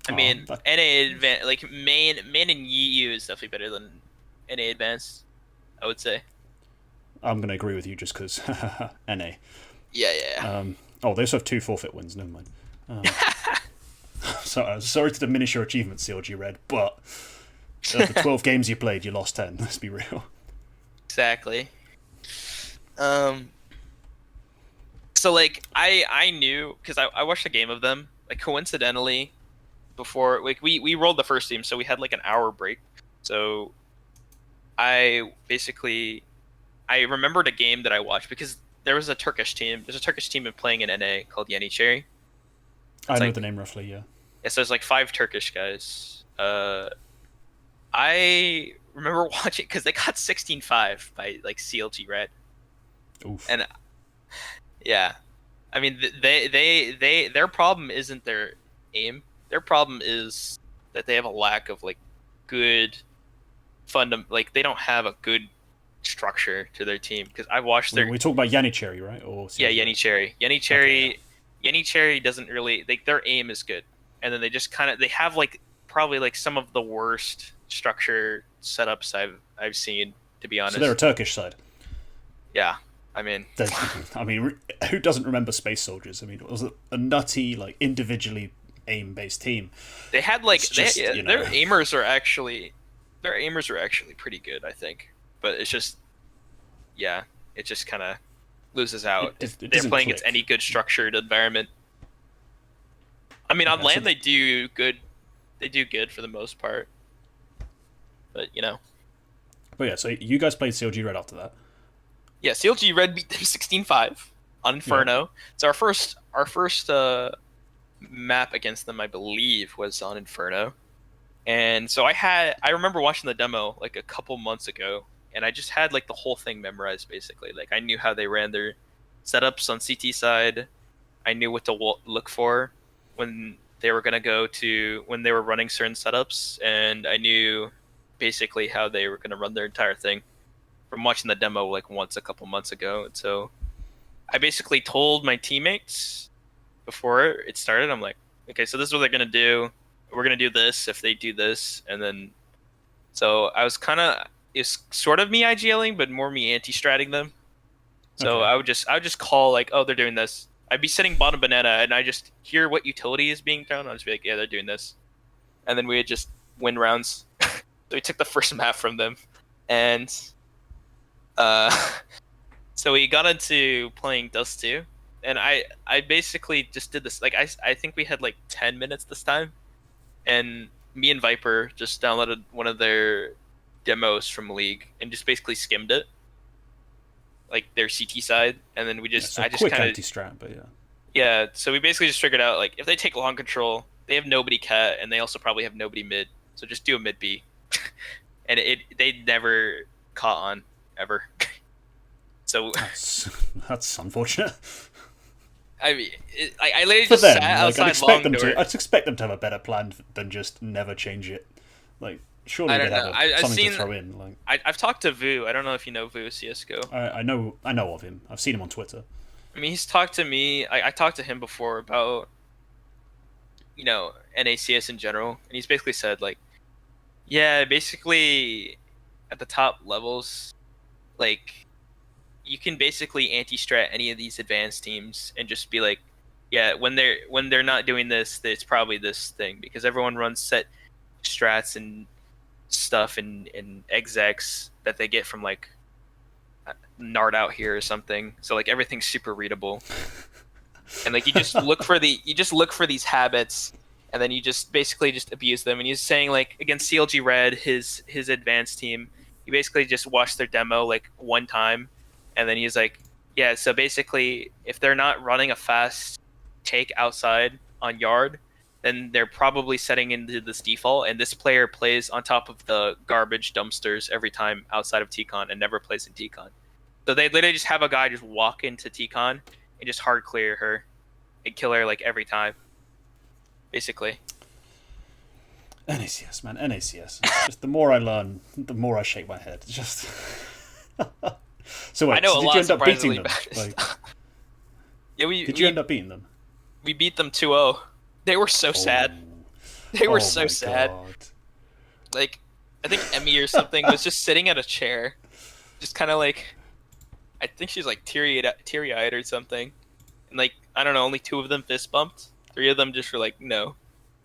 I mean, NA advanced, like main in EU is definitely better than NA advanced, I would say. I'm gonna agree with you just because NA. Yeah. They also have 2 forfeit wins. Never mind. Sorry to diminish your achievements, CLG Red, but of the 12 games you played, you lost 10. Let's be real. Exactly. So like I knew because I watched a game of them like coincidentally before like we rolled the first team, so we had like an hour break. So I remembered a game that I watched because there was a Turkish team. There's a Turkish team playing in NA called NA ESEA. I know the name roughly, yeah. Yeah, so there's like 5 Turkish guys. I remember watching because they got 16-5 by like CLG Red. Oof. And yeah, I mean their problem isn't their aim. Their problem is that they have a lack of like good like they don't have a good structure to their team because I watched their. We talk about Yanicherry, right? Or yeah, Yanicherry. Yanicherry doesn't really like their aim is good, and then they just they have like probably like some of the worst structure setups I've seen, to be honest. So they're a Turkish side. Yeah, I mean, who doesn't remember Space Soldiers? I mean, it was a nutty like individually aim-based team. They had like their aimers are actually pretty good, I think. But it's just, it just kind of loses out if they're playing against any good structured environment. I mean, on land they do good. They do good for the most part. But But yeah, so you guys played CLG Red after that. Yeah, CLG Red beat them 16-5 on Inferno. Yeah. So our first map against them, I believe, was on Inferno. And so I remember watching the demo like a couple months ago, and I just had like the whole thing memorized basically. Like I knew how they ran their setups on CT side. I knew what to look for when they were when they were running certain setups, and I knew basically how they were going to run their entire thing from watching the demo like once a couple months ago. And so I basically told my teammates before it started, I'm like, okay, so this is what they're going to do. We're going to do this if they do this. And then, so I was it's sort of me IGLing, but more me anti-stratting them. So okay. I would just call like, oh, they're doing this. I'd be sitting bottom banana and I just hear what utility is being thrown. I'll just be like, yeah, they're doing this. And then we would just win rounds. So we took the first map from them. And so we got into playing Dust 2. And I basically just did this. Like I think we had like 10 minutes this time. And me and Viper just downloaded one of their demos from League and just basically skimmed it, like their CT side, and then I just kind of anti-strat, but yeah. So we basically just figured out like if they take long control, they have nobody cat, and they also probably have nobody mid, so just do a mid B, and they never caught on ever. So that's unfortunate. I mean, I literally just sat outside long door. I'd expect them to have a better plan than just never change it. Like, surely they'd have something to throw in. Like, I've talked to Vu. I don't know if you know Vu CSGO. I know of him. I've seen him on Twitter. I mean, he's talked to me. I talked to him before about, NACS in general, and he's basically said like, yeah, basically, at the top levels, like, you can basically anti-strat any of these advanced teams and just be like, yeah, when they're not doing this, it's probably this thing, because everyone runs set strats and stuff and execs that they get from like Nard out here or something. So like everything's super readable, and like you just look for these habits, and then you just basically just abuse them. And he's saying like against CLG Red, his advanced team, you basically just watch their demo like one time. And then he's like, Yeah, so basically, if they're not running a fast take outside on yard, then they're probably setting into this default, and this player plays on top of the garbage dumpsters every time outside of T-Con and never plays in T-Con. So they literally just have a guy just walk into T-Con and just hard clear her and kill her like every time, basically. NACS, man, NACS. It's just the more I learn, the more I shake my head. It's just. So wait, I know so a did lot you end up beating surprisingly them? bad Like, stuff. Yeah, did you end up beating them? we beat them 2-0. They were so sad. They were so my sad. God. Like, I think Emmy or something was just sitting at a chair, just kind of like, I think she's like teary-eyed or something. And like, I don't know, only 2 of them fist bumped. 3 of them just were like, no,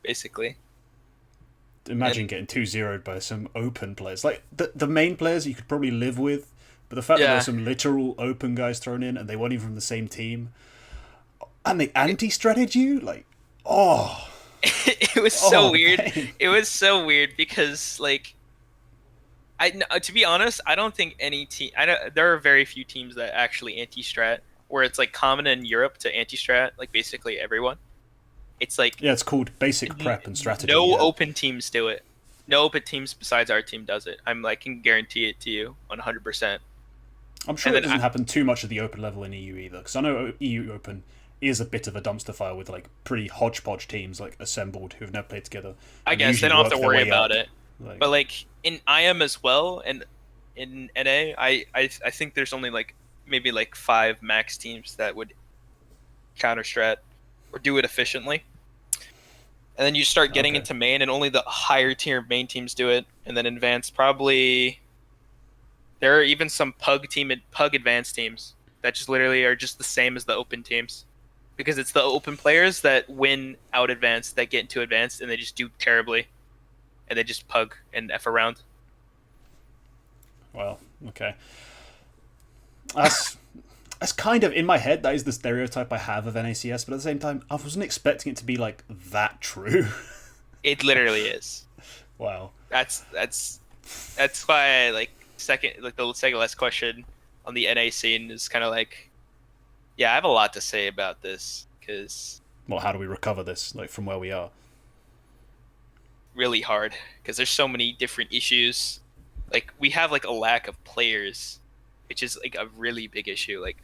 basically. Imagine getting 2-0'd by some open players. Like, the main players you could probably live with, but the fact that there were some literal open guys thrown in and they weren't even from the same team. And they anti-strategied you? Like, oh. It was so weird. Pain. It was so weird because, like, to be honest, I don't think any team. There are very few teams that actually anti-strat, where it's like common in Europe to anti-strat, like basically everyone. It's like Yeah, it's called basic prep and strategy. no yeah. open teams do it. No open teams besides our team does it. I can guarantee it to you 100%. I'm sure it doesn't happen too much at the open level in EU either, because I know EU Open is a bit of a dumpster fire with like pretty hodgepodge teams like assembled who've never played together. I guess they don't have to worry about it. But like in IM as well, and in NA, I think there's only like maybe like 5 max teams that would counter strat or do it efficiently. And then you start getting into main, and only the higher tier main teams do it. And then advanced, probably there are even some pug advanced teams that just literally are just the same as the open teams, because it's the open players that win out advanced that get into advanced, and they just do terribly, and they just pug and F around. Well, okay. That's kind of in my head. That is the stereotype I have of NACS, but at the same time, I wasn't expecting it to be like that true. It literally is. Wow. That's why I the second last question on the NA scene is kind of like, yeah, I have a lot to say about this, because Well, how do we recover this, like, from where we are? Really hard, because there's so many different issues. Like, we have like a lack of players, which is like a really big issue. Like,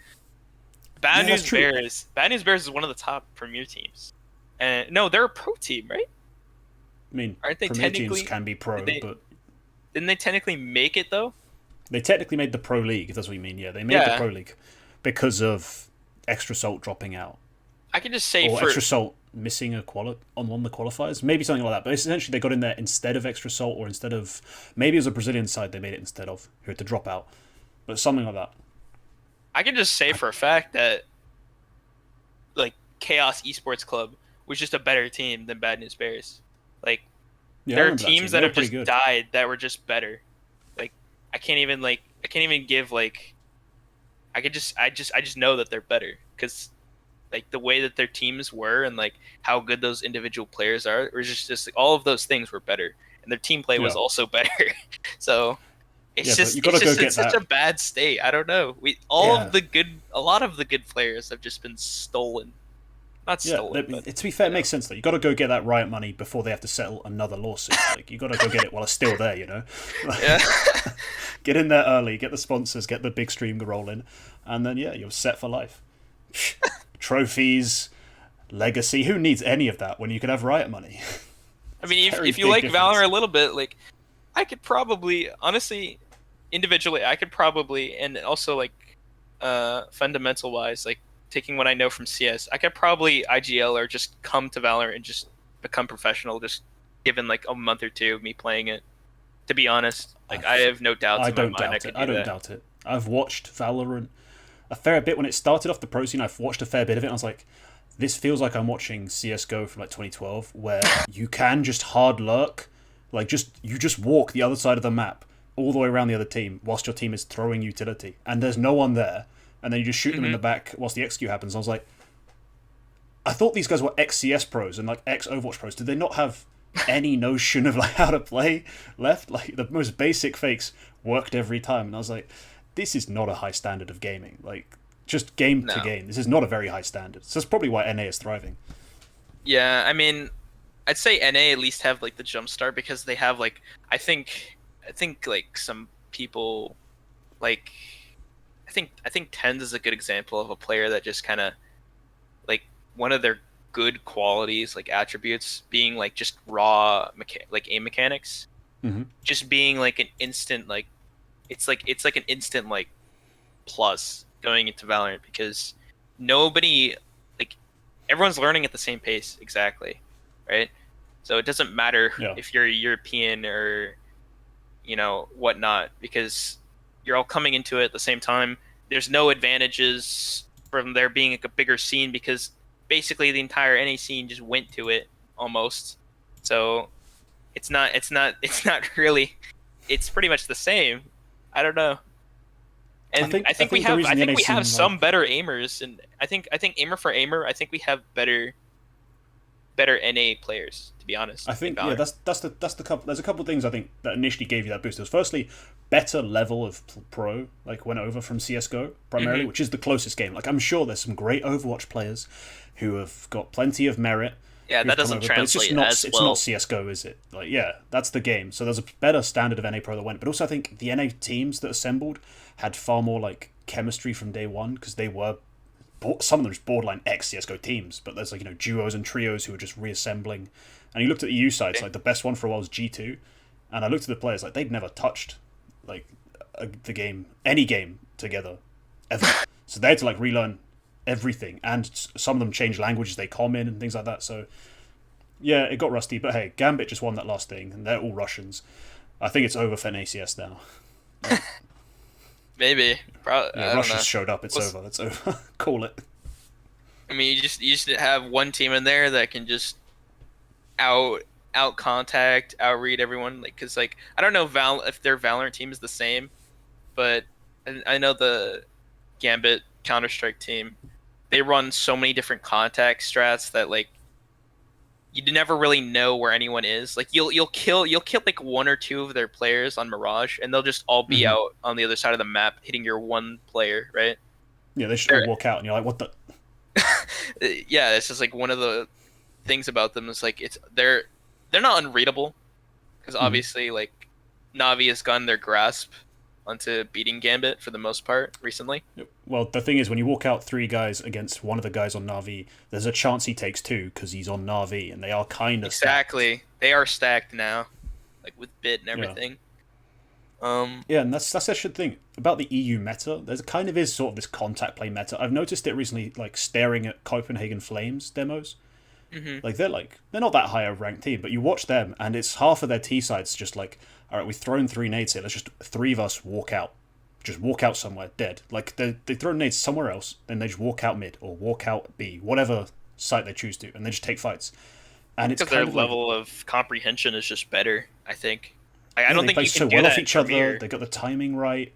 Bad News Bears is one of the top Premier teams, and no, they're a pro team, right? I mean, aren't they Premier technically teams can be pro, but didn't they technically make it though? They technically made the Pro League, if that's what you mean. Yeah, they made the Pro League because of Extra Salt dropping out. I can just say Extra Salt missing on one of the qualifiers, maybe something like that. But essentially, they got in there instead of Extra Salt, or instead of, maybe it was a Brazilian side they made it instead of, who had to drop out, but something like that. I can just say for a fact that like Chaos Esports Club was just a better team than Bad News Bears. Like, there are teams that have just died that were just better. Like, I can't even give like, I just know that they're better, because like the way that their teams were and like how good those individual players are, or just like, all of those things were better, and their team play was also better. So it's such a bad state. I don't know. A lot of the good players have just been stolen. Not stolen. Yeah, to be fair, it makes sense though. You got to go get that riot money before they have to settle another lawsuit. Like, you got to go get it while it's still there, you know. Yeah. Get in there early, get the sponsors, get the big stream rolling, and then you're set for life. Trophies, legacy. Who needs any of that when you could have riot money? I mean, if you like Valor a little bit, like, I could probably, honestly, individually, and also like fundamental wise, like, taking what I know from CS, I could probably IGL or just come to Valor and just become professional, just given like a month or two of me playing it. To be honest, like, I have no doubts in my mind I could do that. I don't doubt it. I've watched Valorant a fair bit. When it started off the pro scene, I've watched a fair bit of it, and I was like, this feels like I'm watching CSGO from like 2012, where you can just hard lurk, like you just walk the other side of the map all the way around the other team whilst your team is throwing utility, and there's no one there, and then you just shoot them in the back whilst the XQ happens. I was like, I thought these guys were ex-CS pros and like ex-Overwatch pros. Did they not have any notion of like how to play left? Like, the most basic fakes worked every time, and I was like, this is not a high standard of gaming. Like, just game to No. game. This is not a very high standard. So that's probably why NA is thriving. Yeah, I mean, I'd say NA at least have like the jump start because they have like I think like some people like I think Tens is a good example of a player that just kind of like one of their good qualities like attributes being like just raw like aim mechanics, Hmm. just being like an instant like it's like an instant like plus going into Valorant because nobody like everyone's learning at the same pace exactly, right? So it doesn't matter Yeah. if you're European or whatnot because you're all coming into it at the same time. There's no advantages from there being like a bigger scene because basically the entire NA scene just went to it almost. So it's not really it's pretty much the same. I don't know. I And think I I think we think the have I reason the think NA we have scene some like better aimers and I think aimer for aimer, I think we have better NA players to be honest I in think yeah, Valorant. that's the couple. There's a couple of things I think that initially gave you that boost. There's firstly better level of pro, like went over from CS:GO primarily, Hmm. which is the closest game. Like I'm sure there's some great Overwatch players who have got plenty of merit Yeah, that who've come doesn't over, but it's just translate not as it's not well. CS:GO, is it? Like yeah, that's the game. So there's a better standard of NA pro that went, but also I think the NA teams that assembled had far more like chemistry from day one because they were some of them just borderline ex CS:GO teams, but there's like duos and trios who are just reassembling. And you looked at the EU sides, Okay. like the best one for a while was G2, and I looked at the players like they'd never touched like the game, any game together ever. So they had to like relearn everything, and some of them changed languages they com in and things like that. So yeah, it got rusty, but hey, Gambit just won that last thing, and they're all Russians. I think it's over for NA ESEA now. Like, Maybe. yeah, I don't Russia's know. showed up. It's We'll over. It's over. Call it. I mean, you just have one team in there that can just out out contact, outread everyone. Like, cause like I don't know Val if their Valorant team is the same, but I know the Gambit Counter Strike team. They run so many different contact strats that like you never really know where anyone is. Like you'll kill like one or two of their players on Mirage, and they'll just all be Hmm. out on the other side of the map hitting your one player, right? Yeah, they should all They're, walk out, and you're like, what the? yeah, it's just like one of the things about them is like they're not unreadable because Mhm. obviously like Navi has gotten their grasp onto beating Gambit for the most part recently. Well, the thing is, when you walk out three guys against one of the guys on Navi, there's a chance he takes two because he's on Navi, and they are kind of stacked. Exactly, they are stacked now, like with bit and Yeah, everything. Um, yeah, and that's the thing about the EU meta. There's kind of is sort of this contact play meta. I've noticed it recently, like staring at Copenhagen Flames demos. mhm. They're not that high a ranked team, but you watch them, and it's half of their T sides just like, all right, we've thrown three nades here. Let's just three of us walk out. Just walk out somewhere dead. Like they throw nades somewhere else, then they just walk out mid or walk out B, whatever site they choose to, and they just take fights. And it's Because their kind of like level of comprehension is just better. I think. I yeah, don't they think play you can so do well off that in each other. Premiere. They got the timing right,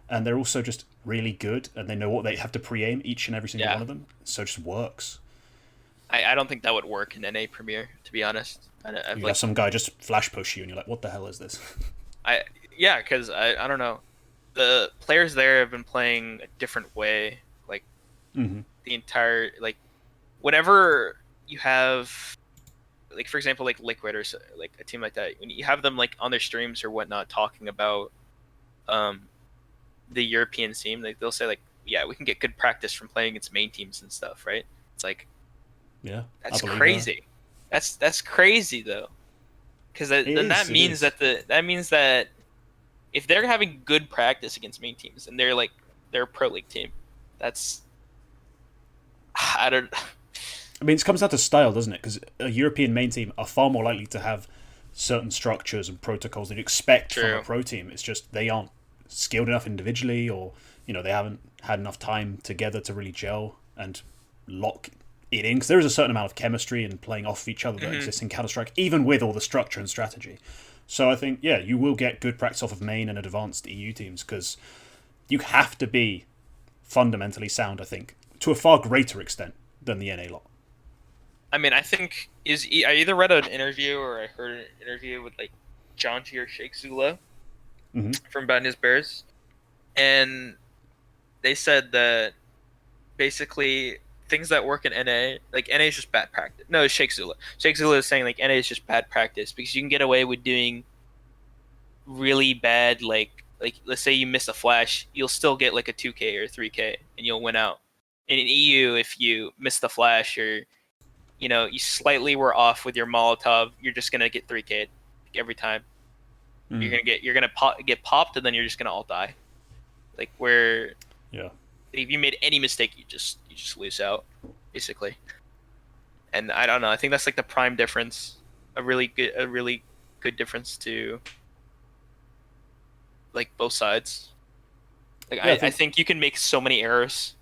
and they're also just really good, and they know what they have to pre-aim each and every single Yeah, one of them. So it just works. I don't think that would work in NA Premiere. To be honest, I've You have like some guy just flash push you, and you're like, what the hell is this? I yeah, because I don't know. The players there have been playing a different way. Like Hmm. the entire like whenever you have like for example like Liquid or like a team like that when you have them like on their streams or whatnot talking about um the European scene like they'll say like yeah we can get good practice from playing against main teams and stuff right it's like Yeah, I that's believe that. crazy that's crazy though because It then that is. It means is. that means that if they're having good practice against main teams and they're a pro league team that's I don't I mean, it comes down to style, doesn't it? Because a European main team are far more likely to have certain structures and protocols that you expect from a true pro team. It's just they aren't skilled enough individually, or they haven't had enough time together to really gel and lock it in. Because there is a certain amount of chemistry and playing off each other that hmm exists in Counter Strike, even with all the structure and strategy. So I think, yeah, you will get good practice off of main and advanced EU teams because you have to be fundamentally sound. I think to a far greater extent than the NA lot. I mean, I think I either read an interview or I heard an interview with like John G or Sheikh Zula Hmm. from Bad News Bears, and they said that basically things that work in NA, like NA is just bad practice. No, it's Sheikh Zula. Sheikh Zula is saying like NA is just bad practice because you can get away with doing really bad, like let's say you miss a flash, you'll still get like a 2K or 3K and you'll win out. And in EU, if you miss the flash or you slightly were off with your Molotov, you're just gonna get 3K every time. You're gonna get popped and then you're just gonna all die. Like where Yeah. if you made any mistake, you just lose out, basically. And I don't know. I think that's like the prime difference, a really good difference to like both sides. Like Yeah, I think you can make so many errors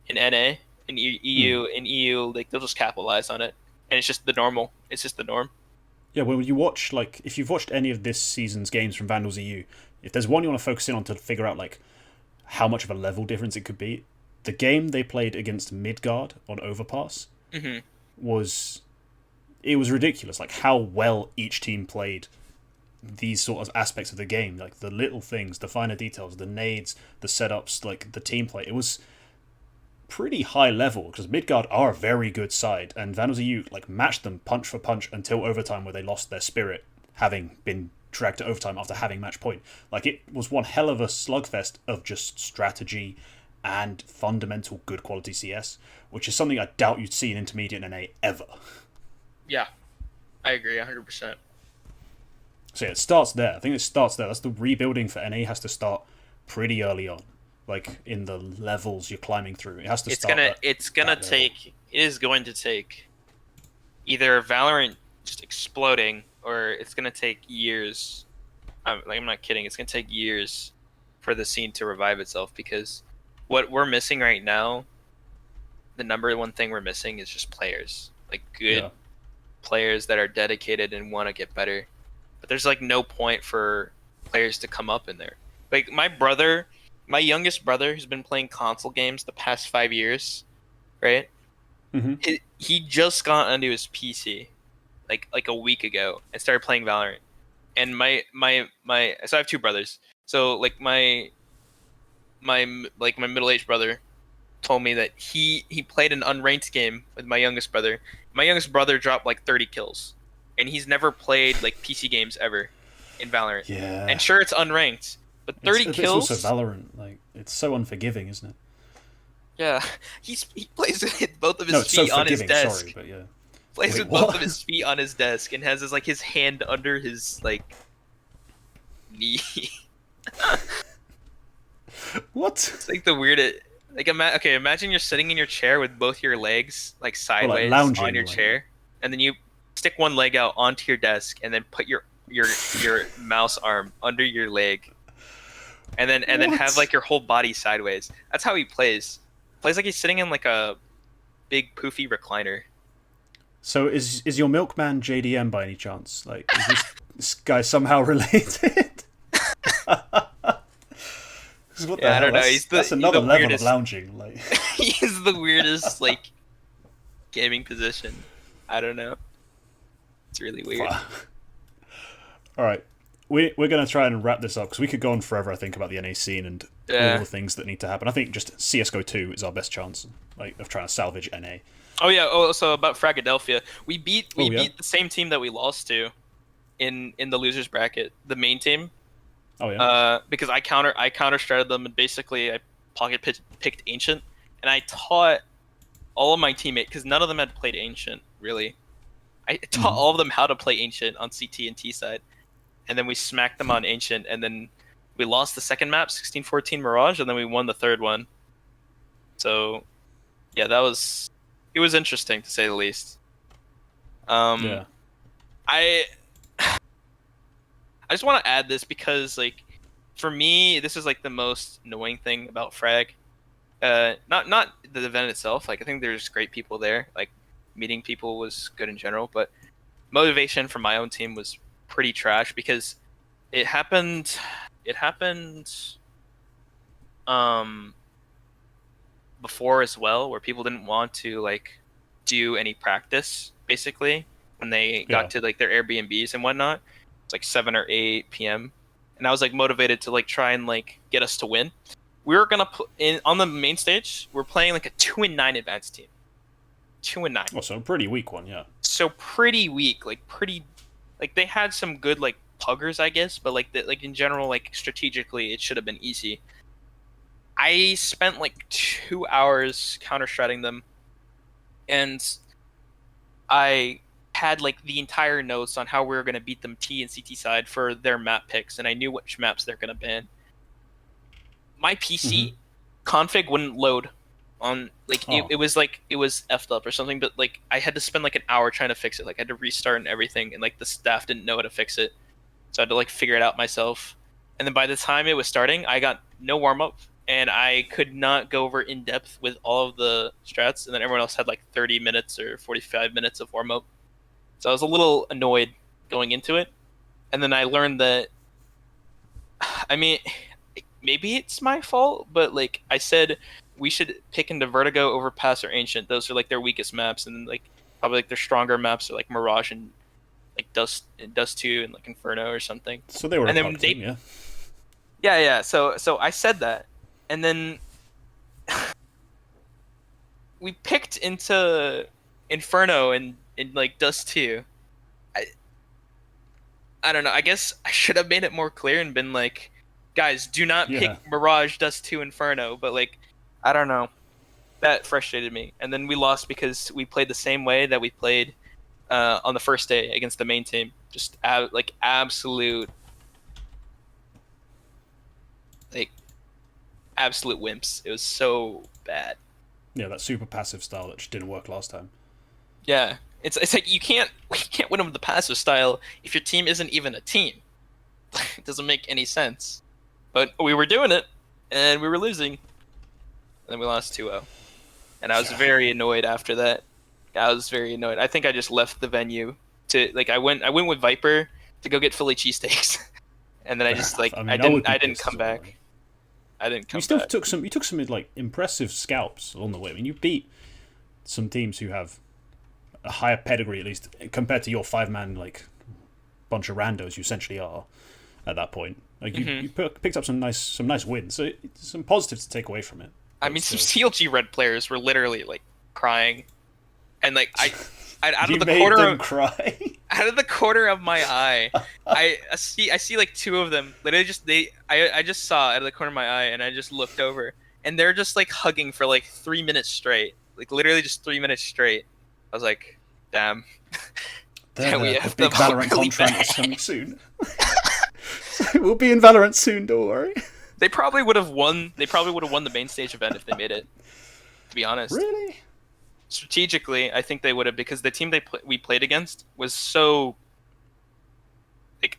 in NA, in EU, like they'll just capitalize on it, and it's just the normal. It's just the norm. Yeah, when you watch, like, if you've watched any of this season's games from Vandals EU, if there's one you want to focus in on to figure out, like, how much of a level difference it could be, the game they played against Midgard on Overpass was ridiculous. Like, how well each team played these sort of aspects of the game, like the little things, the finer details, the nades, the setups, like the team play. It was pretty high level because Midgard are a very good side, and Vandals EU like matched them punch for punch until overtime, where they lost their spirit, having been dragged to overtime after having match point. Like, it was one hell of a slugfest of just strategy and fundamental good quality CS, which is something I doubt you'd see in intermediate and NA ever. Yeah, I agree 100%. So yeah, it starts there. I think it starts there. That's the rebuilding for NA has to start pretty early on, like in the levels you're climbing through. It has to start. It is going to take either Valorant just exploding, or it's going to take years. I'm not kidding. It's going to take years for the scene to revive itself, because what we're missing right now, the number one thing we're missing is just players, like good players that are dedicated and want to get better. But there's like no point for players to come up in there. Like my youngest brother, who's been playing console games the past 5 years, right? He just got onto his PC like a week ago and started playing Valorant. And my so I have two brothers. So like my middle-aged brother told me that he played an unranked game with my youngest brother. My youngest brother dropped like 30 kills, and he's never played like PC games ever in Valorant. Yeah. And sure, it's unranked, but 30 kills. It's also Valorant. Like, it's so unforgiving, isn't it? Yeah, he plays with both of his feet on his desk. Sorry, but yeah. Plays with both of his feet on his desk and has his hand under his like knee. What? It's like the weirdest. Like imagine you're sitting in your chair with both your legs like sideways lounging, on your chair, and then you stick one leg out onto your desk, and then put your mouse arm under your leg, and then have like your whole body sideways. That's how he plays. Plays like he's sitting in like a big poofy recliner. So is your milkman JDM by any chance? Like, is this guy somehow related? I don't know. That's another level of lounging. Like, he's the weirdest like gaming position. I don't know. It's really weird. All right, we're going to try and wrap this up because we could go on forever. I think about the NA scene and all the things that need to happen. I think just CS:GO 2 is our best chance, like, of trying to salvage NA. Oh yeah. Oh, so about Fragadelphia, we beat the same team that we lost to in the losers bracket, the main team. Oh yeah. Because I counter stratted them, and basically I pocket picked Ancient, and I taught all of my teammates, because none of them had played Ancient really. I taught all of them how to play Ancient on CT and T side, and then we smacked them on Ancient, and then we lost the second map, 16-14 Mirage, and then we won the third one. So yeah, it was interesting to say the least. Yeah. I just want to add this because, like, for me, this is like the most annoying thing about Frag. Not the event itself. Like, I think there's great people there. Like, meeting people was good in general, but motivation for my own team was pretty trash because it happened before as well, where people didn't want to like do any practice basically when they got to like their Airbnbs and whatnot. It's like 7 or 8 p.m. and I was like motivated to like try and like get us to win. we were gonna on the main stage. We're playing like a 2-9 advanced team. 2-9. Oh, so a pretty weak one, yeah. So pretty weak, like they had some good like puggers, I guess, but like in general, like strategically, it should have been easy. I spent like 2 hours counter-stratting them, and I had like the entire notes on how we were going to beat them T and CT side for their map picks, and I knew which maps they're going to ban. My PC config wouldn't load on like it was effed up or something, but like I had to spend like an hour trying to fix it. Like I had to restart and everything, and like the staff didn't know how to fix it, so I had to like figure it out myself. And then by the time it was starting, I got no warm up, and I could not go over in depth with all of the strats, and then everyone else had like 30 minutes or 45 minutes of warm up. So I was a little annoyed going into it, and then I learned that, I mean, maybe it's my fault, but like I said, we should pick into Vertigo over Pass or Ancient. Those are like their weakest maps, and then like probably like their stronger maps are like Mirage and like Dust 2 and like Inferno or something. So they were and a then pug team, yeah. Yeah. So I said that, and then we picked into Inferno and like Dust 2. I don't know. I guess I should have made it more clear and been like, guys, do not pick Mirage, Dust 2, Inferno. But like, I don't know. That frustrated me. And then we lost because we played the same way that we played on the first day against the main team. Just like absolute wimps. It was so bad. Yeah, that super passive style that just didn't work last time. Yeah. It's like we can't win them with the passive style if your team isn't even a team. It doesn't make any sense. But we were doing it, and we were losing. And then we lost 2-0. And I was very annoyed after that. I was very annoyed. I think I just left the venue to like I went with Viper to go get Philly cheesesteaks. And then I just like I didn't come back. I didn't come back. You took some like impressive scalps along the way. I mean, you beat some teams who have a higher pedigree, at least compared to your 5-man like bunch of randos you essentially are at that point. Like you picked up some nice wins, so some positives to take away from it. I mean, some CLG red players were literally like crying, and like I out of the corner of cry. Out of the corner of my eye, I see like 2 of them. Literally, I just saw out of the corner of my eye, and I just looked over, and they're just like hugging for like 3 minutes straight, like literally just 3 minutes straight. I was like, damn. We have the big Valorant really contract is coming soon. We'll be in Valorant soon, don't worry. They probably would have won. They probably would have won the main stage event if they made it. To be honest. Really? Strategically, I think they would have, because the team we played against was so like.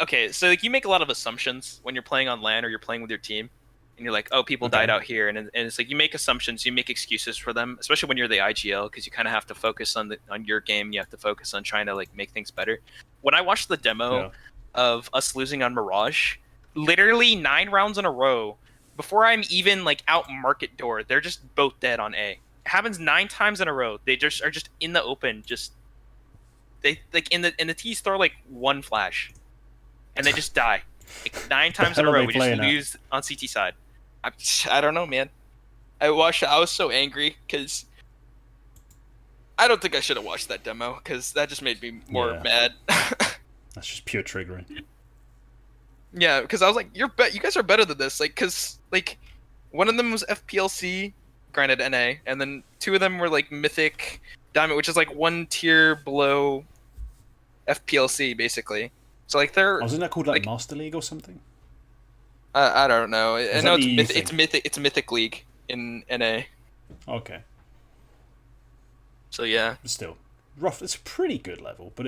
Okay. So like you make a lot of assumptions when you're playing on LAN or you're playing with your team, and you're like, oh, people died out here, and it's like you make assumptions, you make excuses for them, especially when you're the IGL, because you kind of have to focus on your game. You have to focus on trying to like make things better. When I watched the demo of us losing on Mirage, literally 9 rounds in a row, before I'm even like out market door, they're just both dead on A. It happens 9 times in a row. They just are just in the open, they like in the T's throw like 1 flash, and they just die. Like 9 times in a row, we just lose on CT side. I don't know, man. I was so angry because I don't think I should have watched that demo, because that just made me more mad. That's just pure triggering. Yeah, because I was like, you guys are better than this. Like, because like one of them was FPLC, granted NA, and then 2 of them were like Mythic Diamond, which is like 1 tier below FPLC, basically. So like they're. Wasn't that called like Master League or something? I don't know. I know it's Mythic League in NA. Okay. So yeah. But still, rough. It's a pretty good level, but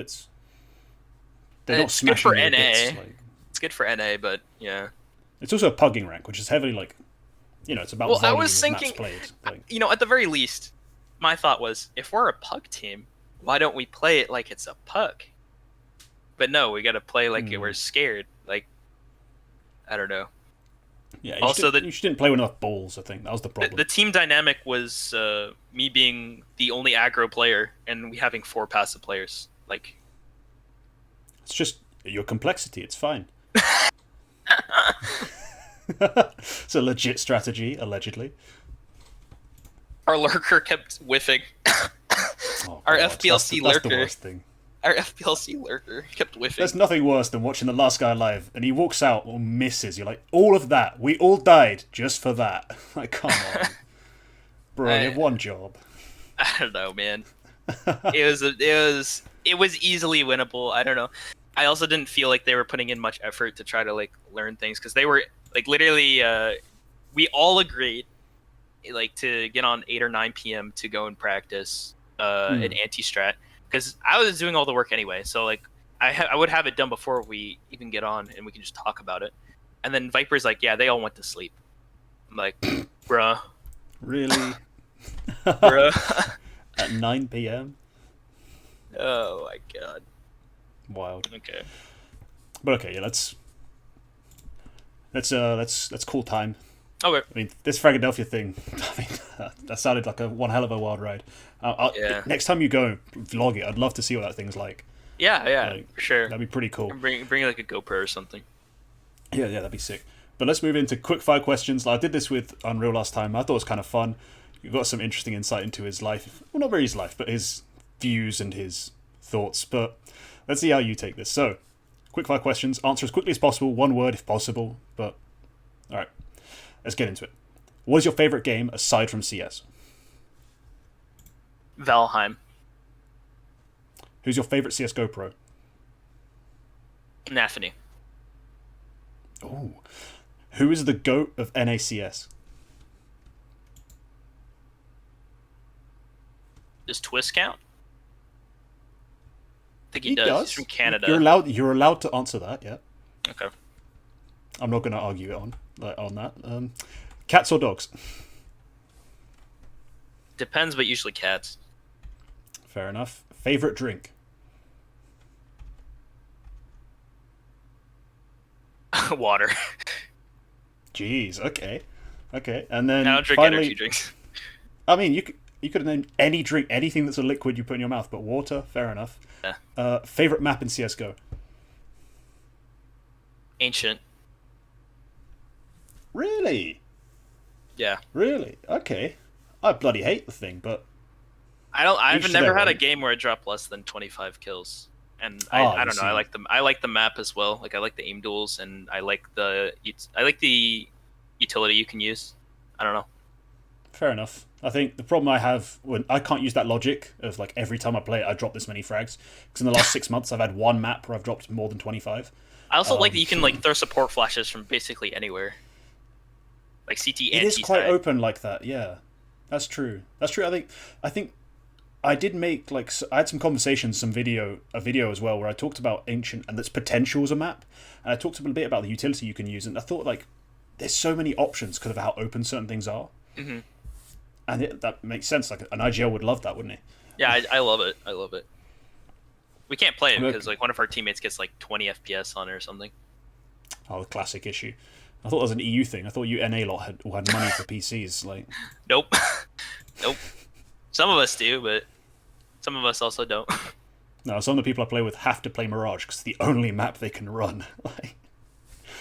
they're not smashing good for NA. Bits, like... It's good for NA, but yeah. It's also a pugging rank, which is heavily like, it's about. Well, I was thinking, at the very least, my thought was, if we're a pug team, why don't we play it like it's a pug? But no, we got to play like we're scared. Like, I don't know. Yeah. You just didn't play with enough balls. I think that was the problem. The team dynamic was me being the only aggro player, and we having 4 passive players. Like, it's just your complexity. It's fine. It's a legit strategy, allegedly. Our lurker kept whiffing. Oh, Our God, FPLC that's lurker. the worst thing. Our FPLC lurker kept whiffing. There's nothing worse than watching the last guy live and he walks out or misses. You're like, all of that. We all died just for that. Like, come on. Bro, you have one job. I don't know, man. It was easily winnable. I don't know. I also didn't feel like they were putting in much effort to try to like learn things because they were like literally we all agreed like to get on 8 or 9 p.m. to go and practice an anti-strat because I was doing all the work anyway. So like I would have it done before we even get on and we can just talk about it. And then Viper's like, yeah, they all went to sleep. I'm like, bruh. Really? Bruh. At 9 p.m.? Oh my god. Wild. Okay. But okay, yeah, let's call time. Okay. I mean, this Philadelphia thing, I mean, that sounded like one hell of a wild ride. Yeah. Next time you go, vlog it. I'd love to see what that thing's like. Yeah, Like, for sure. That'd be pretty cool. Bring like a GoPro or something. Yeah, that'd be sick. But let's move into quick fire questions. I did this with Unreal last time. I thought it was kind of fun. You got some interesting insight into his life. Well, not really his life, but his views and his thoughts. But let's see how you take this. So, quick fire questions. Answer as quickly as possible. One word if possible. But, alright. Let's get into it. What is your favourite game aside from CS? Valheim. Who's your favourite CSGO pro? Nathany. Ooh. Who is the GOAT of NA ESEA? Does Twist count? I think he does. He's from Canada. You're allowed to answer that, yeah. Okay. I'm not going to argue on that. Cats or dogs? Depends, but usually cats. Fair enough. Favorite drink? Water. Jeez, okay. And then I don't drink finally, energy drinks. I mean, you could have named any drink, anything that's a liquid you put in your mouth, but water, fair enough. Yeah. Favorite map in CSGO? Ancient. Really? Yeah. Really? Okay. I bloody hate the thing, but I've never had a game where I dropped less than 25 kills. And I don't know. I like the map as well. Like I like the aim duels, and I like the utility you can use. I don't know. Fair enough. I think the problem I have when I can't use that logic of like every time I play it, I drop this many frags because in the last 6 months I've had one map where I've dropped more than 25. I also like that you can like throw support flashes from basically anywhere. Like CT and It is T quite side. open like that. Yeah, that's true. I think I did make I had some conversations, a video as well, where I talked about Ancient and its potential as a map, and I talked a bit about the utility you can use, and I thought like there's so many options because of how open certain things are, and that makes sense. Like an IGL would love that, wouldn't he? Yeah, I love it. I love it. We can't play it because like one of our teammates gets like 20 FPS on it or something. Oh, the classic issue. I thought it was an EU thing. I thought you NA lot had money for PCs. Like, nope. Some of us do, but some of us also don't. No, some of the people I play with have to play Mirage because it's the only map they can run. Like,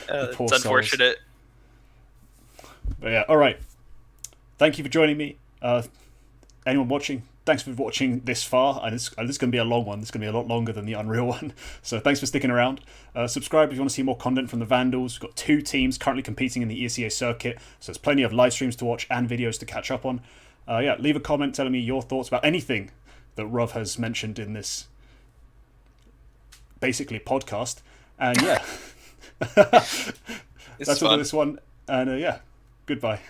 it's unfortunate. But yeah, all right. Thank you for joining me. Anyone watching, thanks for watching this far. And this is going to be a long one. This is going to be a lot longer than the Unreal one. So thanks for sticking around. Subscribe if you want to see more content from the Vandals. We've got 2 teams currently competing in the ESEA circuit. So there's plenty of live streams to watch and videos to catch up on. Leave a comment telling me your thoughts about anything that Ruv has mentioned in this basically podcast. And yeah, that's all for this one. And goodbye.